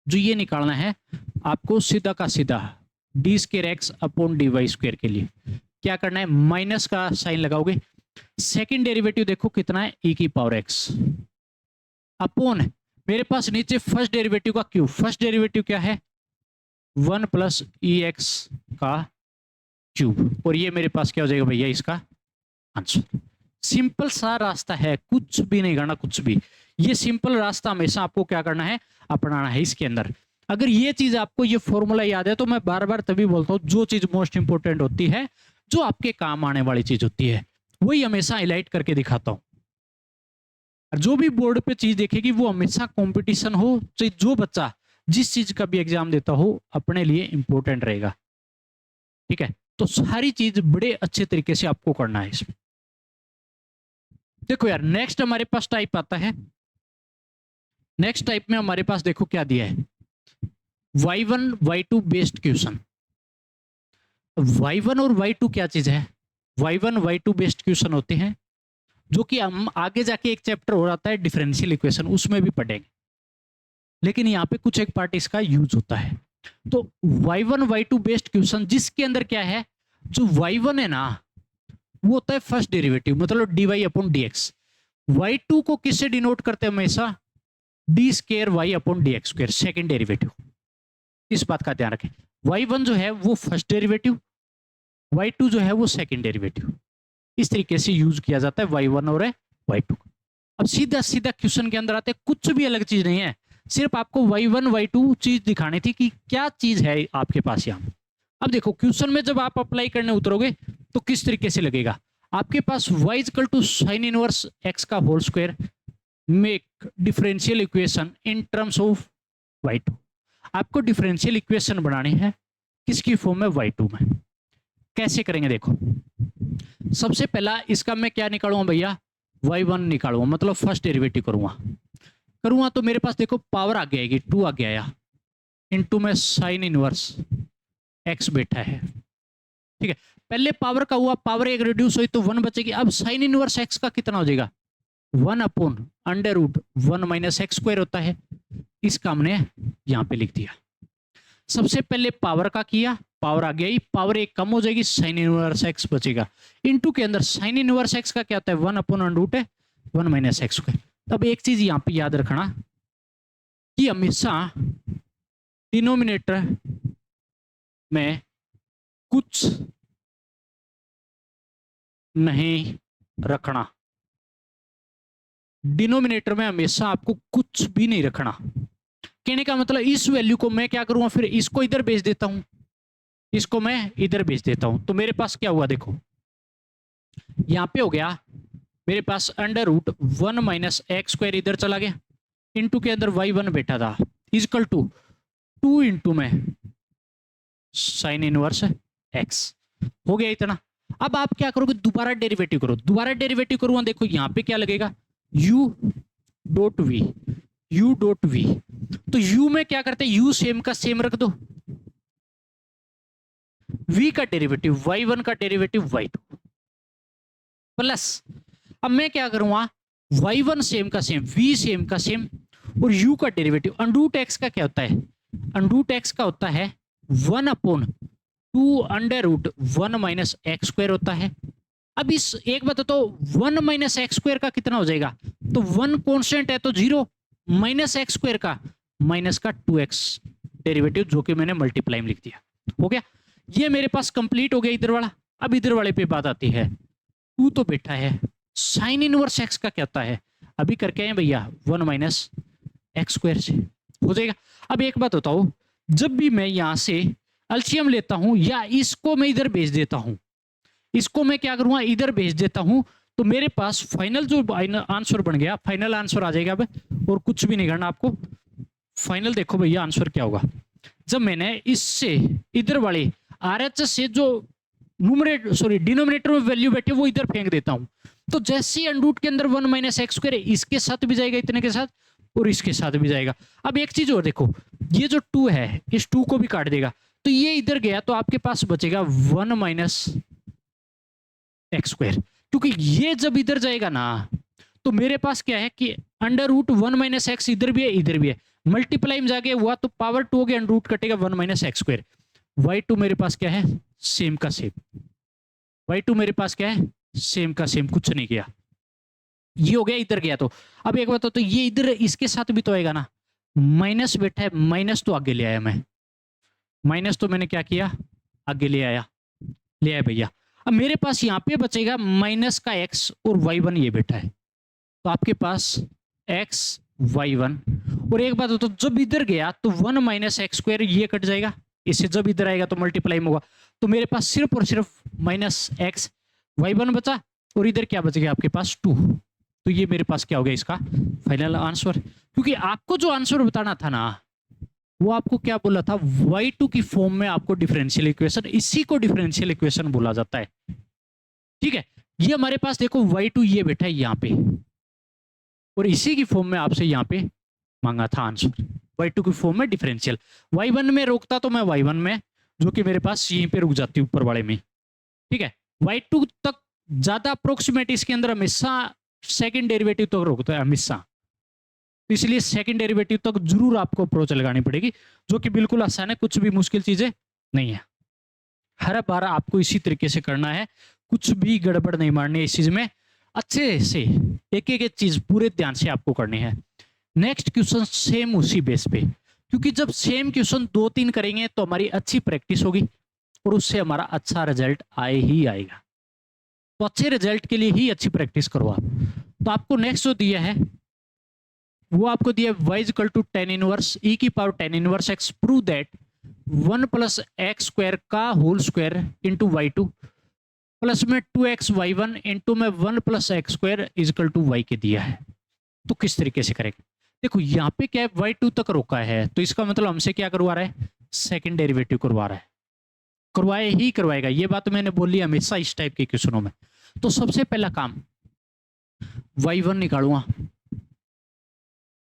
Speaker 1: जो ये निकालना है आपको सीधा का सीधा d square x upon d y square के लिए क्या करना है, माइनस का साइन लगाओगे। सेकेंड डेरिवेटिव देखो कितना है, ई की पावर एक्स अपॉन मेरे पास नीचे फर्स्ट डेरिवेटिव का क्यूब, फर्स्ट डेरिवेटिव क्या है 1 प्लस ई एक्स का क्यूब, और ये मेरे पास क्या हो जाएगा भैया, इसका आंसर। सिंपल सा रास्ता है, कुछ भी नहीं करना, कुछ भी। ये सिंपल रास्ता हमेशा आपको क्या करना है, अपनाना है इसके अंदर। अगर ये चीज आपको, ये फॉर्मूला याद है, तो मैं बार बार तभी बोलता हूँ, जो चीज मोस्ट इंपोर्टेंट होती है, जो आपके काम आने वाली चीज होती है, वही हमेशा हाईलाइट करके दिखाता हूँ। जो भी बोर्ड पे चीज देखेगी वो हमेशा कंपटीशन हो, चाहे जो बच्चा जिस चीज का भी एग्जाम देता हो, अपने लिए इंपॉर्टेंट रहेगा। ठीक है, तो सारी चीज बड़े अच्छे तरीके से आपको करना है इसमें। देखो यार, नेक्स्ट हमारे पास टाइप आता है। नेक्स्ट टाइप में हमारे पास देखो क्या दिया है, y1 y2 based question. y1 और y2 क्या चीज है, y1 y2 बेस्ड क्वेश्चन होते हैं, जो कि हम आगे जाके एक चैप्टर हो जाता है डिफरेंशियल इक्वेशन, उसमें भी पढ़ेंगे, लेकिन यहाँ पे कुछ एक पार्ट इसका यूज होता है। तो y1 y2 बेस्ड क्वेश्चन, जिसके अंदर क्या है, जो y1 है ना वो होता है फर्स्ट डेरिवेटिव, मतलब d Y upon D x. y2 को किससे डिनोट करते हैं, हमेशा d square y upon D x square, second derivative. इस बात का ध्यान रखें, y1 जो है वो फर्स्ट डेरिवेटिव, y2 जो है वो सेकेंड डेरिवेटिव। इस तरीके से यूज किया जाता है y1 और y2। अब सीधा सीधा क्वेश्चन के अंदर आते हैं, कुछ भी अलग चीज नहीं है, सिर्फ आपको y1 y2 चीज दिखानी थी कि क्या चीज है आपके पास यहाँ। अब देखो क्वेश्चन में जब आप अप्लाई करने उतरोगे तो किस तरीके से लगेगा, आपके पास y equal to sine inverse x का whole square make differential equation in terms of y2। आपको डिफरेंशियल इक्वेशन बनानी है किसकी फॉर्म में, y2 में। कैसे करेंगे देखो, सबसे पहला इसका मैं क्या निकालूंगा भैया, y1 निकालूंगा, मतलब फर्स्ट डेरिवेटिव करूंगा तो मेरे पास देखो पावर आगे आएगी, 2 आगे आया, इनटू में साइन इनवर्स x बैठा है। ठीक है, पहले पावर का हुआ, पावर एक रिड्यूस हुई तो 1 बचेगी। अब साइन इनवर्स x का कितना हो जाएगा, 1 upon under root 1 minus x square होता है। इसका हमने यहाँ पे लिख दिया। सबसे पहले पावर का किया, पावर आ गई, पावर एक कम हो जाएगी, साइन इनवर्स एक्स बचेगा। इनटू के अंदर साइन इनवर्स एक्स का क्या होता है, 1 अपॉन अंडर रूट है 1 माइनस एक्स स्क्वायर। अब एक चीज यहाँ पे याद रखना कि हमेशा डिनोमिनेटर में कुछ नहीं रखना, डिनोमिनेटर में हमेशा आपको कुछ भी नहीं रखना। कहने का मतलब इस वैल्यू को मैं क्या करूंगा, फिर इसको इधर भेज देता हूं, इसको मैं इधर भेज देता हूं, तो मेरे पास क्या हुआ देखो, यहां पे हो गया मेरे पास under root 1 minus x square इधर चला गया, इनटू के अंदर y1 बैठा था इजकल टू 2 इंटू में साइन इनवर्स x हो गया इतना। अब आप क्या करोगे, दोबारा डेरिवेटिव करो, दोबारा डेरिवेटिव करूंगा, देखो यहां पे क्या लगेगा u dot v, u dot v, तो u में क्या करते हैं, u सेम का सेम रख दो, v का डेरिवेटिव y1 का डेरिवेटिव y2 प्लस, अब मैं क्या करूंगा y1 सेम का सेम, v सेम का सेम, और u का डेरिवेटिव अंडरूट x का क्या होता है, अंडरूट x का होता है 1 upon 2 under root 1 minus x square होता है। अब इस एक बात तो 1 माइनस एक्स स्क्वायर का कितना हो जाएगा, तो 1 कांस्टेंट है तो 0, माइनस एक्स स्क्वायर का माइनस का 2x डेरिवेटिव, जो कि मैंने मल्टीप्लाई में लिख दिया, हो गया। ये मेरे पास कंप्लीट हो गया इधर वाला। अब इधर वाले पे बात आती है, 2 तो बैठा है, साइन इनवर्स एक्स का क्या होता है, अभी करके आए भैया 1 माइनस एक्स स्क्वायर से हो जाएगा। अब एक बात बताओ, जब भी मैं यहां से एलसीएम लेता हूं या इसको मैं इधर भेज देता हूं, इसको मैं क्या करूंगा इधर भेज देता हूं, तो मेरे पास फाइनल जो आंसर बन गया, फाइनल आंसर आ जाएगा। अब और कुछ भी नहीं करना आपको, फाइनल देखो भैया आंसर क्या होगा। जब मैंने इससे इधर वाले आरएचएस से जो डिनोमिनेटर में वैल्यू बैठे वो इधर फेंक देता हूं, तो जैसे ही अंडरूट के अंदर 1 माइनस एक्स स्क्वायर इसके साथ भी जाएगा, इतने के साथ, और इसके साथ भी जाएगा। अब एक चीज और देखो, ये जो 2 है इस 2 को भी काट देगा, तो ये इधर गया तो आपके पास बचेगा 1 माइनस एक्स स्क्वायर, क्योंकि ये जब इधर जाएगा ना, तो मेरे पास क्या है कि अंडर रूट 1 माइनस एक्स इधर भी है इधर भी है, मल्टीप्लाई में जाके हुआ तो पावर 2 हो गया, अंडर रूट कटेगा 1 माइनस एक्स स्क्वायर। y2 मेरे पास क्या है, सेम का सेम, y2 मेरे पास क्या है, सेम का सेम, कुछ नहीं किया, ये हो गया इधर गया। तो अब एक बात तो ये इधर इसके साथ भी तो आएगा ना, माइनस बैठा है, माइनस तो आगे ले आया मैं, माइनस तो मैंने क्या किया आगे ले आया भैया। अब मेरे पास यहाँ पे बचेगा माइनस का x और y1 ये बैठा है, तो आपके पास x y1, और एक बात हो तो जब इधर गया तो 1 माइनस एक्स स्क्वायर ये कट जाएगा, इससे जब इधर आएगा तो मल्टीप्लाई में होगा, तो मेरे पास सिर्फ और सिर्फ माइनस एक्स y1 बचा, और इधर क्या बच गया आपके पास 2, तो ये मेरे पास क्या हो गया इसका फाइनल आंसर। क्योंकि आपको जो आंसर बताना था ना, वो आपको क्या बोला था, y2 की फॉर्म में आपको डिफरेंशियल इक्वेशन, इसी को डिफरेंशियल इक्वेशन बोला जाता है, ठीक है। ये हमारे पास देखो y2 ये बैठा है यहाँ पे, और इसी की फॉर्म में आपसे यहाँ पे मांगा था आंसर, y2 की फॉर्म में डिफरेंशियल। y1 में रोकता तो मैं y1 में, जो कि मेरे पास यहीं पे रुक जाती ऊपर वाले में, ठीक है। y2 तक ज्यादा अप्रोक्सीमेट इसके अंदर हमेशा सेकंड डेरिवेटिव तक रोकता है हमेशा, तो इसलिए सेकंड डेरिवेटिव तक जरूर आपको अप्रोच लगानी पड़ेगी, जो कि बिल्कुल आसान है, कुछ भी मुश्किल चीजें नहीं है। हर बार आपको इसी तरीके से करना है, कुछ भी गड़बड़ नहीं मारनी है इस चीज में, अच्छे से एक एक चीज पूरे ध्यान से आपको करनी है। नेक्स्ट क्वेश्चन सेम उसी बेस पे, क्योंकि जब सेम क्वेश्चन 2-3 करेंगे तो हमारी अच्छी प्रैक्टिस होगी और उससे हमारा अच्छा रिजल्ट आए ही आएगा। तो अच्छे रिजल्ट के लिए ही अच्छी प्रैक्टिस करो आप। तो आपको नेक्स्ट जो दिया है वो आपको दिया y equal to tan inverse e की power tan inverse x, prove that 1 plus x square का whole square into y2 plus में 2x y1 इंटू में 1 plus x square is equal to y के दिया है। तो किस तरीके से करेंगे, देखो यहाँ पे क्या है y2 तक रोका है, तो इसका मतलब हमसे क्या करवा रहा है, सेकंड डेरिवेटिव करवा रहा है, करवाए ही करवाएगा, ये बात मैंने बोली हमेशा इस टाइप के क्वेश्चनों में। तो सबसे पहला काम y1 निकालूंगा,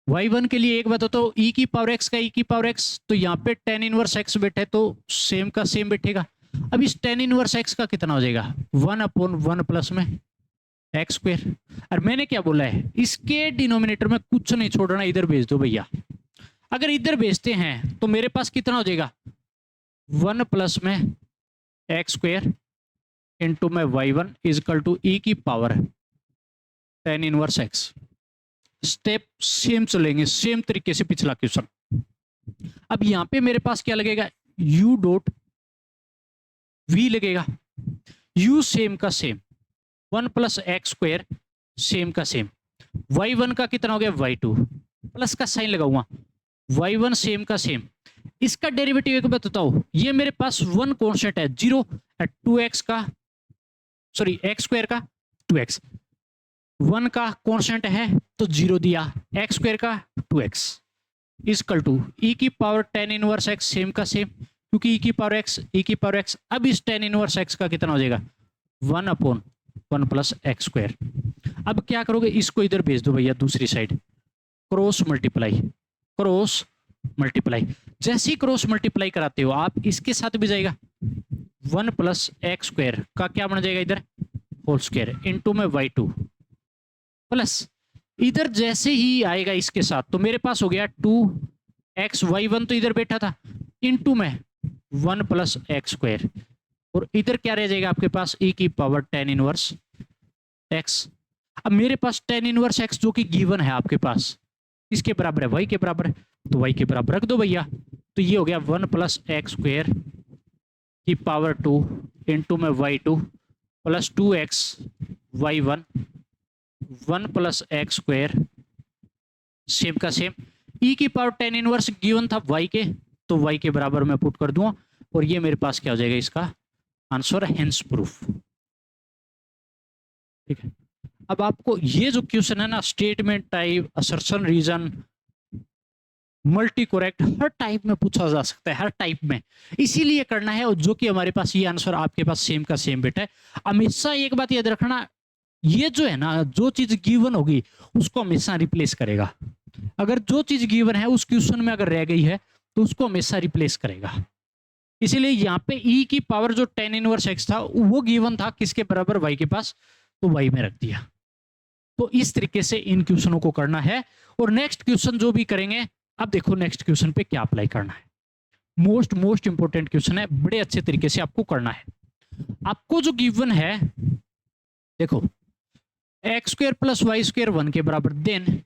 Speaker 1: y1 के लिए एक बात तो e की पावर x का e की पावर x, तो यहाँ पे टेन इनवर्स x बैठे तो सेम का सेम बैठेगा। अब इस टेन इनवर्स x का कितना हो जाएगा, 1/1 प्लस में एक्स स्क्वायर, और मैंने क्या बोला है इसके डिनोमिनेटर में कुछ नहीं छोड़ना, इधर भेज दो भैया। अगर इधर भेजते हैं तो मेरे पास कितना हो जाएगा, 1 प्लस में एक्स स्क्वायर इंटू में y1 इजकल टू e की power tan inverse x। Step same चलेंगे, सेम तरीके से पिछला क्वेश्चन। अब यहाँ पे मेरे पास क्या लगेगा, u डॉट v लगेगा, u सेम का same 1 plus x square same का सेम, y1 का कितना हो गया y2 प्लस का साइन लगाऊंगा, y1 सेम का सेम, इसका डेरिवेटिव एक बात बताओ, ये मेरे पास वन कॉन्स्टेंट है 0, 2x का सॉरी एक्स स्क्वायर का 2x, 1 का कॉन्स्टेंट है तो 0 दिया, एक्स स्क्वायर का 2x इजकल टू e की power tan inverse x same का सेम, क्योंकि e की पावर x, अब इस tan इनवर्स x का कितना हो जाएगा 1/1 प्लस एक्स स्क्वायर। अब क्या करोगे, इसको इधर भेज दो भैया दूसरी साइड, क्रॉस मल्टीप्लाई, जैसे ही क्रॉस मल्टीप्लाई कराते हो आप इसके साथ भी जाएगा 1 प्लस एक्स स्क्वायर का क्या बन जाएगा इधर होल स्क्वायर इनटू में y2 प्लस इधर जैसे ही आएगा इसके साथ तो मेरे पास हो गया 2x, y1 तो इधर बैठा था इनटू में 1 प्लस एक्स स्क्वायर, और इधर क्या रह जाएगा आपके पास e की पावर tan इनवर्स x। अब मेरे पास tan इनवर्स x जो कि गिवन है आपके पास इसके बराबर है y के बराबर है, तो y के बराबर रख दो भैया, तो ये हो गया 1 प्लस एक्स स्क्वायर की पावर 2 इंटू में y2 plus 2x y1 1 plus x square same का सेम, e की पावर tan इनवर्स गिवन था y के, तो y के बराबर मैं पुट कर दूंगा, और ये मेरे पास क्या हो जाएगा इसका आंसर, हेंस प्रूफ। ठीक है, अब आपको ये जो क्वेश्चन है ना, statement type, assertion reason, multi correct, हर टाइप में पूछा जा सकता है, हर टाइप में, इसीलिए करना है, और जो कि हमारे पास ये आंसर आपके पास सेम का सेम बेटा है। हमेशा एक बात याद रखना, ये जो है ना, जो चीज गिवन होगी उसको हमेशा रिप्लेस करेगा, अगर जो चीज गिवन है उस क्वेश्चन में अगर रह गई है तो उसको हमेशा रिप्लेस करेगा। इसीलिए यहाँ पे e की पावर जो tan इनवर्स x था वो गिवन था किसके बराबर, y के पास, तो y में रख दिया। तो इस तरीके से इन क्वेश्चनों को करना है, और नेक्स्ट क्वेश्चन जो भी करेंगे, अब देखो नेक्स्ट क्वेश्चन पे क्या अप्लाई करना है, मोस्ट इंपोर्टेंट क्वेश्चन है, बड़े अच्छे तरीके से आपको करना है। आपको जो गिवन है देखो, x square plus y square 1 के बराबर, देन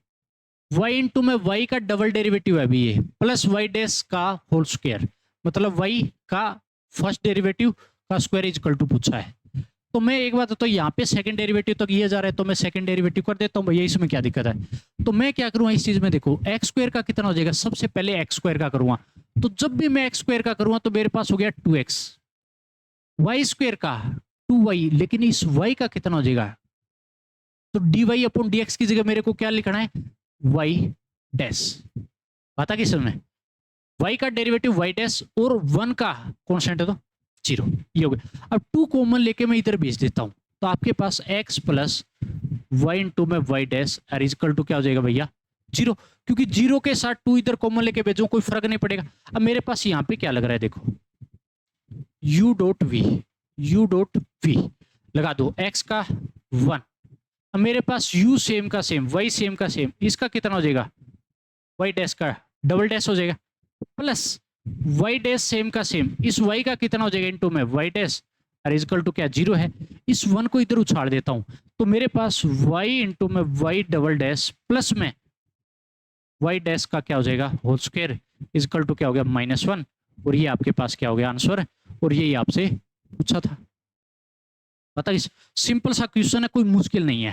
Speaker 1: y इंटू में y का डबल डेरिवेटिव है अभी ये, प्लस y डैश का होल स्क्वायर, मतलब y का फर्स्ट डेरिवेटिव का स्क्वायर इज इक्वल टू पूछा है। तो मैं एक बात तो यहाँ पे सेकंड डेरिवेटिव तक ये जा रहा है, तो मैं सेकंड डेरिवेटिव कर देता हूँ भैया, इसमें क्या दिक्कत है। तो मैं क्या करूँगा इस चीज में, देखो एक्स स्क्वायर का कितना हो जाएगा, सबसे पहले एक्स स्क्वायर का करूँगा, तो जब भी मैं एक्स स्क्वायर का करूँगा तो मेरे पास हो गया 2x, वाई स्क्वायर का 2y, लेकिन इस y का कितना हो जाएगा, तो dy अपॉन dx की जगह मेरे को क्या लिखना है, y डैश, पता किस में y का डेरिवेटिव y डैश और 1 का कांस्टेंट है तो 0, ये हो गया। अब 2 कॉमन लेके मैं इधर भेज देता हूं, तो आपके पास x प्लस y इंटू में y dash are equal to क्या हो जाएगा भैया 0, क्योंकि 0 के साथ 2 इधर कॉमन लेके भेजो कोई फर्क नहीं पड़ेगा। अब मेरे पास यहाँ पे क्या लग रहा है, देखो u डॉट v लगा दो, x का 1, अब मेरे पास u सेम का सेम, y सेम का सेम, इसका कितना हो जाएगा y डैश का डबल डैश हो जाएगा, प्लस y डैश सेम का सेम, इस y का कितना हो जाएगा इनटू में y डैश और इक्वल टू क्या 0 है, इस 1 को इधर उछाड़ देता हूं, तो मेरे पास y इंटू में y डबल डैश प्लस में y डैश का क्या हो जाएगा होल स्क्वायर इक्वल टू क्या हो गया -1, और ये आपके पास क्या हो गया आंसर, और यही आपसे पूछा था। बताइए, सिंपल सा क्वेश्चन है, कोई मुश्किल नहीं है,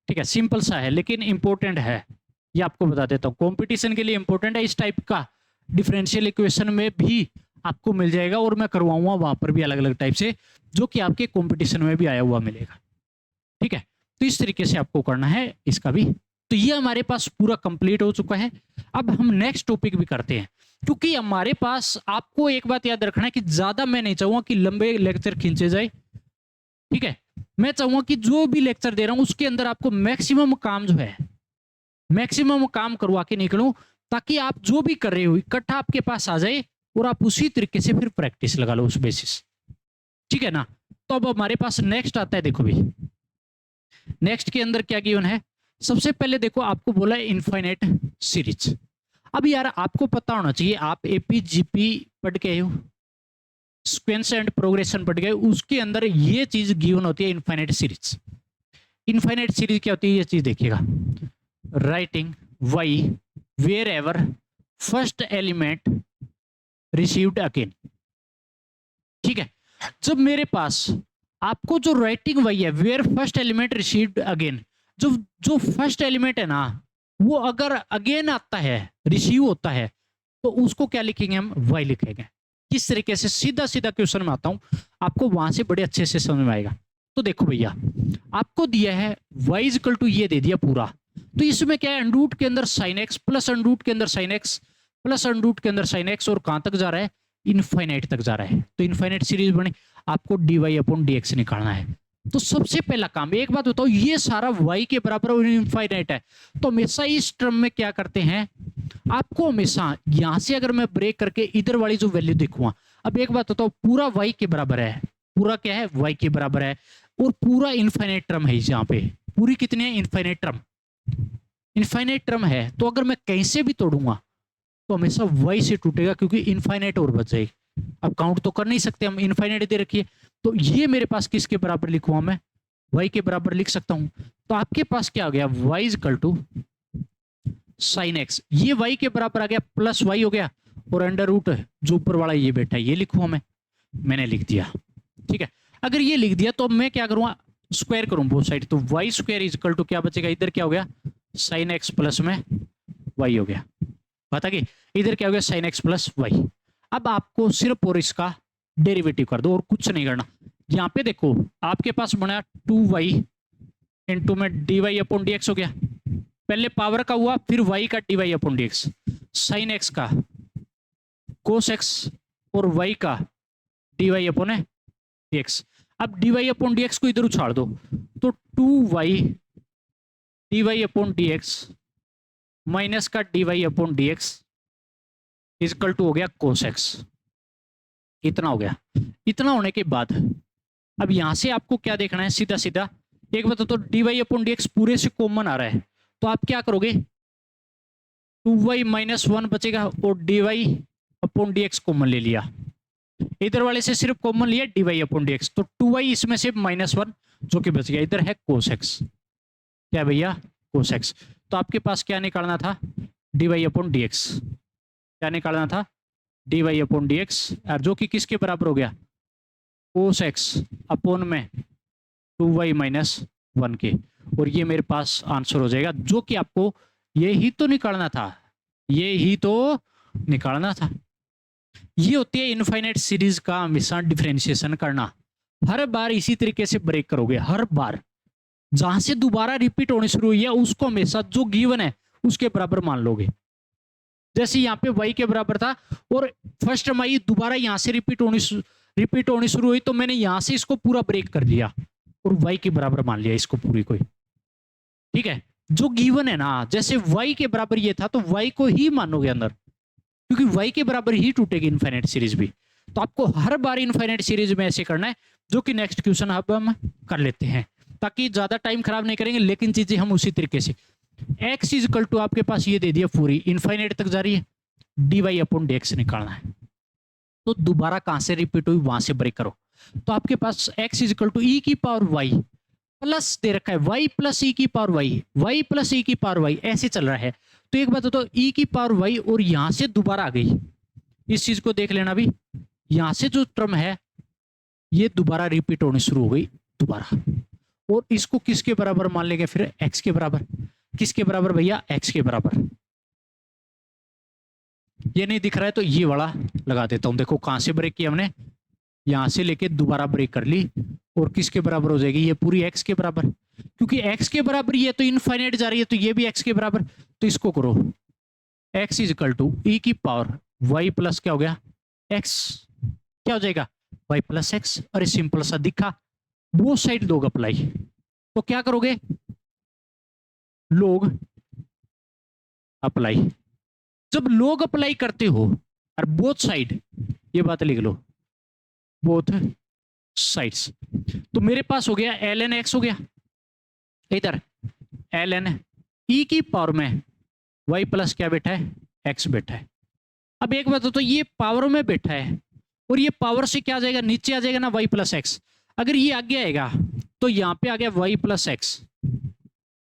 Speaker 1: ठीक है, सिंपल सा है लेकिन इंपॉर्टेंट है, ये आपको बता देता हूँ, कंपटीशन के लिए इंपॉर्टेंट है। इस टाइप का डिफरेंशियल इक्वेशन में भी आपको मिल जाएगा, और मैं करवाऊंगा वहां पर भी अलग अलग टाइप से, जो कि आपके कंपटीशन में भी आया हुआ मिलेगा, ठीक है। तो इस तरीके से आपको करना है इसका भी। तो ये हमारे पास पूरा कंप्लीट हो चुका है। अब हम नेक्स्ट टॉपिक भी करते हैं, क्योंकि हमारे पास आपको एक बात याद रखना है कि ज्यादा मैं नहीं चाहूंगा कि लंबे लेक्चर खींचे जाए, ठीक है। मैं चाहूंगा कि जो भी लेक्चर दे रहा हूं उसके अंदर आपको मैक्सिमम काम जो है, मैक्सिमम काम करवा के निकलूं, ताकि आप जो भी कर रहे हो इकट्ठा आपके पास आ जाए और आप उसी तरीके से फिर प्रैक्टिस लगा लो उस बेसिस, ठीक है ना। तो अब हमारे पास नेक्स्ट आता है, देखो भाई नेक्स्ट के अंदर क्या गिवन है। सबसे पहले देखो आपको बोला है इनफाइनाइट सीरीज। अब यार आपको पता होना चाहिए, आप एपीजीपी पढ़ के हो, सीक्वेंस एंड प्रोग्रेशन पढ़ गए, उसके अंदर ये चीज गिवन होती है इनफाइनाइट सीरीज। इनफाइनाइट सीरीज क्या होती है, ये चीज देखिएगा, writing y wherever first element received again, ठीक है। जब मेरे पास आपको जो राइटिंग वही है, where first element received again, जो जो फर्स्ट एलिमेंट है ना, वो अगर अगेन आता है, रिसीव होता है, तो उसको क्या लिखेंगे हम, वाई लिखेंगे। किस तरीके से, सीधा सीधा क्वेश्चन में आता हूं, आपको वहां से बड़े अच्छे से समझ में आएगा। तो देखो भैया, आपको दिया है y इक्वल टू ये दे दिया पूरा, तो इसमें क्या है, अंडरूट के अंदर साइन एक्स प्लस अंडरूट के अंदर साइन एक्स प्लस अंडरूट के अंदर साइन एक्स, और कहां तक जा रहा है, इनफाइनाइट तक जा रहा है। तो इनफाइनाइट सीरीज बने, आपको dy अपॉन dx निकालना है। तो सबसे पहला काम, एक बात बताओ, ये सारा y के बराबर और इनफाइनाइट है, तो हमेशा इस टर्म में क्या करते हैं, आपको हमेशा यहां से अगर मैं ब्रेक करके इधर वाली जो वैल्यू देखूंगा, अब एक बात बताओ, पूरा y के बराबर है, पूरा क्या है, y के बराबर है, और पूरा इनफाइनाइट टर्म है यहाँ पे, पूरी कितनी है, इनफाइनाइट टर्म, इनफाइनाइट टर्म है। तो अगर मैं कहीं से भी तोड़ूंगा तो हमेशा y से टूटेगा, क्योंकि इनफाइनाइट और बच जाएगी। अब काउंट तो कर नहीं सकते हम, इनफाइनाइट दे रखी है, तो ये मेरे पास किसके बराबर लिखूंगा मैं, y के बराबर लिख सकता हूं। तो आपके पास क्या आ गया, y equal to sine x, ये y के बराबर आ गया, प्लस y हो गया, और अंडर रूट जो ऊपर वाला ये बैठा है ये लिखूंगा मैंने लिख दिया। ठीक है, अगर ये लिख दिया तो मैं क्या करूंगा, स्क्वायर करूं बोथ साइड, तो y square is equal to क्या बचेगा, इधर क्या हो गया, साइन एक्स प्लस में वाई हो गया, पता कि इधर क्या हो गया, साइन एक्स प्लस वाई। अब आपको सिर्फ और इसका डेरिवेटिव कर दो, और कुछ नहीं करना। यहाँ पे देखो आपके पास बना 2y इंटू में dy अपॉन dx हो गया, पहले पावर का हुआ, फिर y का dy upon dx, sine x का कोस एक्स, और y का dy अपॉन dx। अब dy अपॉन dx को इधर उछाड़ दो, तो 2y dy upon dx minus का dy upon dx equal to हो गया कोस एक्स। इतना हो गया। इतना होने के बाद अब यहां से आपको क्या देखना है, सीधा सीधा एक बात तो dy अपॉन dx पूरे से कॉमन आ रहा है, तो आप क्या करोगे, 2y माइनस 1 बचेगा, और dy अपॉन dx कॉमन ले लिया, इधर वाले से सिर्फ कॉमन लिया dy अपॉन dx, तो 2y इसमें से माइनस 1 जो कि बच गया, इधर है कोस एक्स, क्या भैया, कोस एक्स। तो आपके पास क्या निकालना था, dy अपॉन dx, क्या निकालना था, dy अपॉन dx, जो कि किसके बराबर हो गया, कोस एक्स अपॉन में 2y माइनस 1 के, और ये मेरे पास आंसर हो जाएगा, जो कि आपको ये ही तो निकालना था, ये ही तो निकालना था। ये होती है इनफाइनाइट सीरीज का हमेशा डिफरेंशिएशन करना, हर बार इसी तरीके से ब्रेक करोगे, हर बार जहां से दोबारा रिपीट होनी शुरू हुई है उसको हमेशा जो गिवन है उसके बराबर मान लोगे। जैसे यहाँ पे y के बराबर था, और फर्स्ट टाइम आई दोबारा यहां से रिपीट होनी शुरू हुई, तो मैंने यहां से इसको पूरा ब्रेक कर दिया और y के बराबर मान लिया इसको पूरी कोई। ठीक है, जो गिवन है ना, जैसे y के बराबर ये था तो y को ही मानोगे अंदर, क्योंकि y के बराबर ही टूटेगी इनफाइनाइट सीरीज भी। तो आपको हर बार इनफाइनाइट सीरीज में ऐसे करना है, जो कि नेक्स्ट क्वेश्चन अब हम कर लेते हैं, ताकि ज्यादा टाइम खराब नहीं करेंगे, लेकिन चीजें हम उसी तरीके से। x इज इक्वल टू आपके पास ये दे दिया, पूरी इनफाइनाइट तक जा रही है, dy अपॉन dx निकालना है। तो दोबारा कहां से रिपीट हुई वहां से ब्रेक करो, तो आपके पास x is equal to e की पावर y प्लस दे रखा है y प्लस e की पावर y प्लस e की पावर y, ऐसे चल रहा है। तो एक बात तो e की पावर y, और यहां से दोबारा आ गई, इस चीज को देख लेना भी, यहां से जो टर्म है ये दोबारा रिपीट होनी शुरू हो गई दोबारा, और इसको किसके बराबर मान लेंगे फिर, x के बराबर। किसके बराबर भैया, x के बराबर। ये नहीं दिख रहा है तो ये वाला लगा देता हूं, देखो कहां से ब्रेक किया हमने, यहां से लेके दोबारा ब्रेक कर ली, और किसके बराबर हो जाएगी, ये पूरी x के बराबर, क्योंकि x के बराबर ये तो इनफाइनाइट जा रही है, तो ये भी x के बराबर। तो इसको करो, x is equal to e की पावर y प्लस क्या हो गया x, क्या हो जाएगा y प्लस x। अरे सिंपल सा दिखा, वो साइड लोग अप्लाई, तो क्या करोगे, लोग अप्लाई। जब लोग अप्लाई करते हो और बोथ साइड, ये बात लिख लो, बोथ साइड्स, तो मेरे पास हो गया ln x हो गया, इधर ln e की पावर में y प्लस क्या बैठा है, x बैठा है। अब एक बात तो ये पावर में बैठा है, और ये पावर से क्या आ जाएगा, नीचे आ जाएगा ना y प्लस एक्स। अगर ये आगे आएगा तो यहाँ पे आ गया y प्लस एक्स,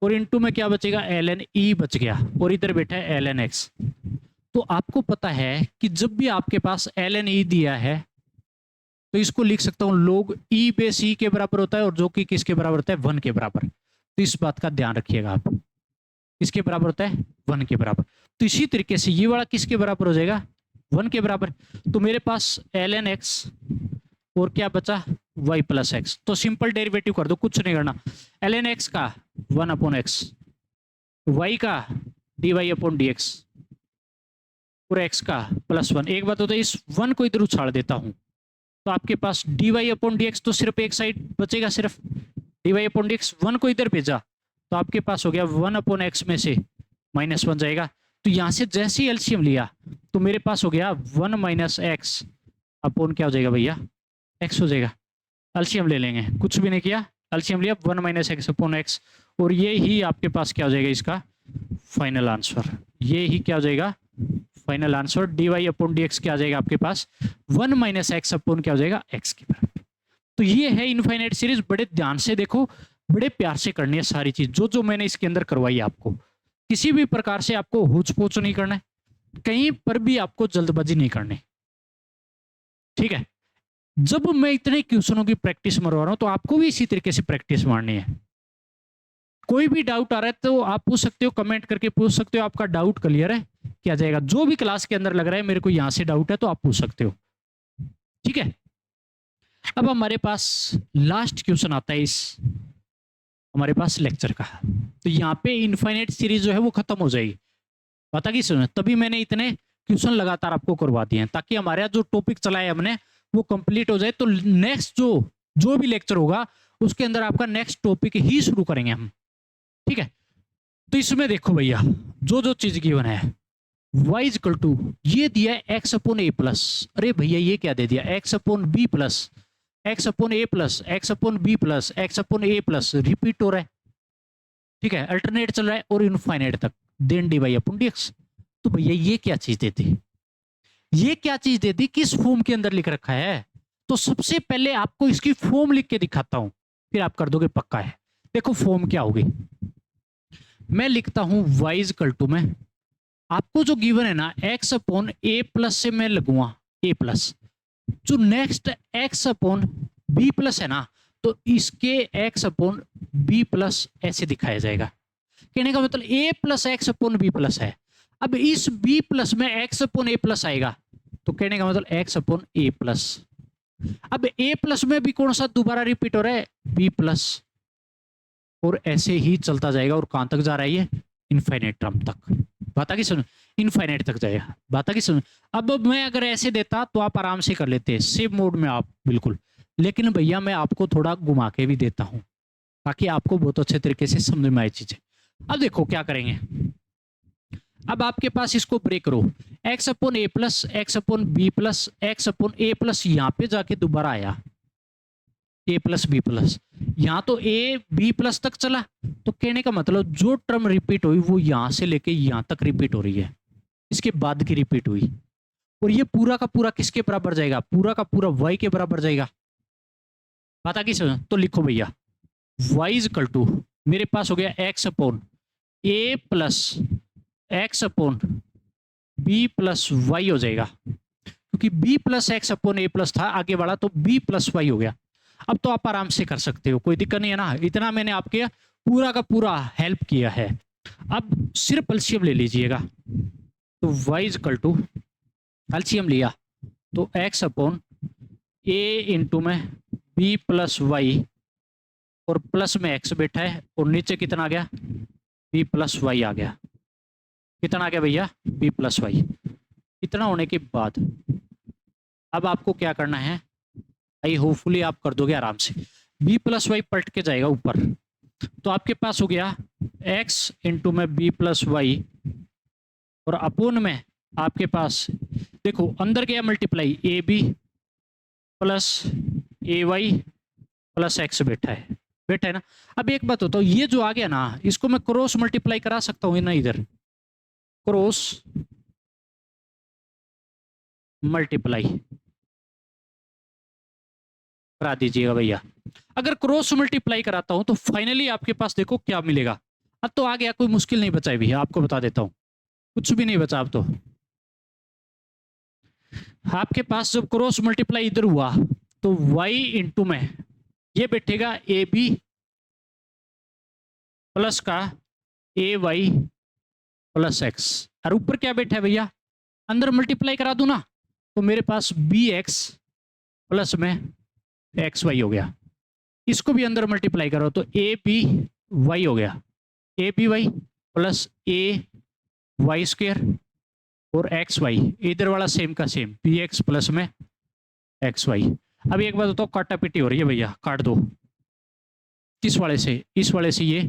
Speaker 1: और इनटू में क्या बचेगा, ln e बच गया, और इधर बैठा है ln x। तो आपको पता है कि जब भी आपके पास ln e दिया है तो इसको लिख सकता हूं log e पे c के बराबर होता है, और जो कि किसके बराबर होता है, 1 के बराबर। तो इस बात का ध्यान रखिएगा आप, किसके बराबर होता है, 1 के बराबर। तो इसी तरीके से ये वाला किसके बराबर हो जाएगा, 1 के बराबर। तो मेरे पास ln x और क्या बचा, y प्लस एक्स। तो सिंपल डेरिवेटिव कर दो, कुछ नहीं करना। ln x का 1 अपॉन एक्स, y का dy अपॉन डी एक्स, और x का +1। एक बात होता है, इस 1 को इधर उछाड़ देता हूं तो आपके पास dy अपॉन डी एक्स, तो सिर्फ एक साइड बचेगा, सिर्फ dy अपॉन डी एक्स। 1 को इधर भेजा तो आपके पास हो गया 1 अपॉन एक्स में से -1 जाएगा। तो यहां से जैसे ही एलसीएम लिया तो मेरे पास हो गया 1 माइनस एक्स अपॉन क्या हो जाएगा भैया, x हो जाएगा। एलसीएम ले लेंगे, कुछ भी नहीं किया, एलसीएम लिया 1 माइनस एक्स अपॉन एक्स, और ये ही आपके पास क्या हो जाएगा, इसका फाइनल आंसर। ये ही क्या हो जाएगा, final answer. dy upon D x क्या आ जाएगा आपके पास, 1 माइनस एक्स अपॉन क्या हो जाएगा, x के बराबर। तो ये है इनफाइनाइट सीरीज। बड़े ध्यान से देखो, बड़े प्यार से करनी है सारी चीज, जो जो मैंने इसके अंदर करवाई आपको। किसी भी प्रकार से आपको हुच पोच नहीं करना है, कहीं पर भी आपको जल्दबाजी नहीं करनी, ठीक है। जब मैं इतने क्वेश्चनों की प्रैक्टिस मरवा रहा हूं तो आपको भी इसी तरीके से प्रैक्टिस मारनी है। कोई भी डाउट आ रहा है तो आप पूछ सकते हो, कमेंट करके पूछ सकते हो, आपका डाउट क्लियर है क्या जाएगा। जो भी क्लास के अंदर लग रहा है मेरे को यहां से डाउट है तो आप पूछ सकते हो, ठीक है। अब हमारे पास लास्ट क्वेश्चन आता है इस हमारे पास लेक्चर का। तो यहाँ पे इनफाइनाइट सीरीज जो है वो खत्म हो जाएगी, पता की सुनो। तभी मैंने इतने क्वेश्चन लगातार आपको करवा दिए हैं, ताकि हमारा जो टॉपिक चला है हमने वो कंप्लीट हो जाए। तो नेक्स्ट जो भी लेक्चर होगा उसके अंदर आपका नेक्स्ट टॉपिक ही शुरू करेंगे हम, ठीक है। तो इसमें देखो भैया, जो जो चीज गिवन है, y इक्वल टू ये दिया है x अपॉन ए प्लस, अरे भैया ये क्या दे दिया, x upon b plus, x upon a plus, x upon b plus, x upon a plus, repeat हो रहा है, ठीक है, अल्टरनेट चल रहा है, और इनफाइनाइट तक, देन dy अपॉन dx। तो भैया ये क्या चीज देती, ये क्या चीज देती, किस फॉर्म के अंदर लिख रखा है। तो सबसे पहले आपको इसकी फॉर्म लिख के दिखाता हूं, फिर आप कर दोगे पक्का है। देखो फॉर्म क्या होगी, मैं लिखता हूं y इक्वल टू में, आपको जो गिवन है ना x अपॉन ए प्लस से मैं लगूंगा a प्लस, जो next x upon b plus है ना, तो इसके x अपॉन b प्लस ऐसे दिखाया जाएगा। कहने का मतलब a plus x upon b plus है। अब इस b प्लस में x अपॉन ए प्लस आएगा, तो कहने का मतलब x अपॉन ए प्लस। अब a प्लस में भी कौन सा दोबारा रिपीट हो रहा है, b प्लस, और ऐसे ही चलता जाएगा। और कहां तक जा रहा है ये, इनफाइनाइट टर्म तक। बात आगे सुनो, इनफाइनाइट तक जाएगा, बात आगे सुनो। अब मैं अगर ऐसे देता तो आप आराम से कर लेते, सेव मोड में आप बिल्कुल, लेकिन भैया मैं आपको थोड़ा घुमा के भी देता हूं ताकि आपको बहुत अच्छे तरीके से समझ में आए चीजें। अब देखो क्या करेंगे, अब आपके पास इसको ब्रेक करो, x upon a plus, x upon b plus, x upon a plus, यहां पे जाके दोबारा आया a प्लस बी प्लस, यहां तो a b प्लस तक चला। तो कहने का मतलब जो टर्म रिपीट हुई वो यहां से लेके यहां तक रिपीट हो रही है, इसके बाद की रिपीट हुई, और ये पूरा का पूरा किसके बराबर जाएगा, पूरा का पूरा y के बराबर जाएगा। पता किस, तो लिखो भैया y इक्वल टू, मेरे पास हो गया x upon a plus x upon b plus y हो जाएगा, क्योंकि b plus x upon a plus था आगे वाला, तो b प्लस वाई हो गया। अब तो आप आराम से कर सकते हो, कोई दिक्कत नहीं है ना, इतना मैंने आपके पूरा का पूरा हेल्प किया है। अब सिर्फ एलसीएम ले लीजिएगा, तो y इक्वल टू एलसीएम लिया तो x अपॉन ए इंटू में b प्लस वाई, और प्लस में x बैठा है, और नीचे कितना आ गया, b प्लस वाई आ गया। कितना आ गया भैया, b प्लस वाई। इतना होने के बाद अब आपको क्या करना है, आई होपफुली आप कर दोगे आराम से, b प्लस वाई पलट के जाएगा ऊपर, तो आपके पास हो गया x इंटू में b प्लस वाई, और अपोन में आपके पास देखो अंदर गया multiply a b plus a y plus x बैठा है ना। अब एक बात होता है, ये जो आ गया ना इसको मैं क्रॉस मल्टीप्लाई करा सकता हूँ ना, इधर क्रॉस मल्टीप्लाई करा दीजिएगा भैया। अगर क्रॉस मल्टीप्लाई कराता हूं तो फाइनली आपके पास देखो क्या मिलेगा। अब तो आ गया, कोई मुश्किल नहीं बचा भैया, आपको बता देता हूं, कुछ भी नहीं बचा। अब तो आपके पास जब क्रॉस मल्टीप्लाई इधर हुआ तो y इंटू में ये बैठेगा ए बी प्लस का ए वाई प्लस एक्स, और ऊपर क्या बैठा है भैया, अंदर मल्टीप्लाई करा दूं ना, तो मेरे पास बी एक्स प्लस में एक्स वाई हो गया। इसको भी अंदर मल्टीप्लाई करो तो ए बी वाई हो गया, a b y plus a y square और एक्स वाई, इधर वाला सेम का सेम बी एक्स प्लस में एक्स वाई। अब एक बात बताओ, काटा पिटी हो रही है भैया, काट दो, किस वाले से, इस वाले से ये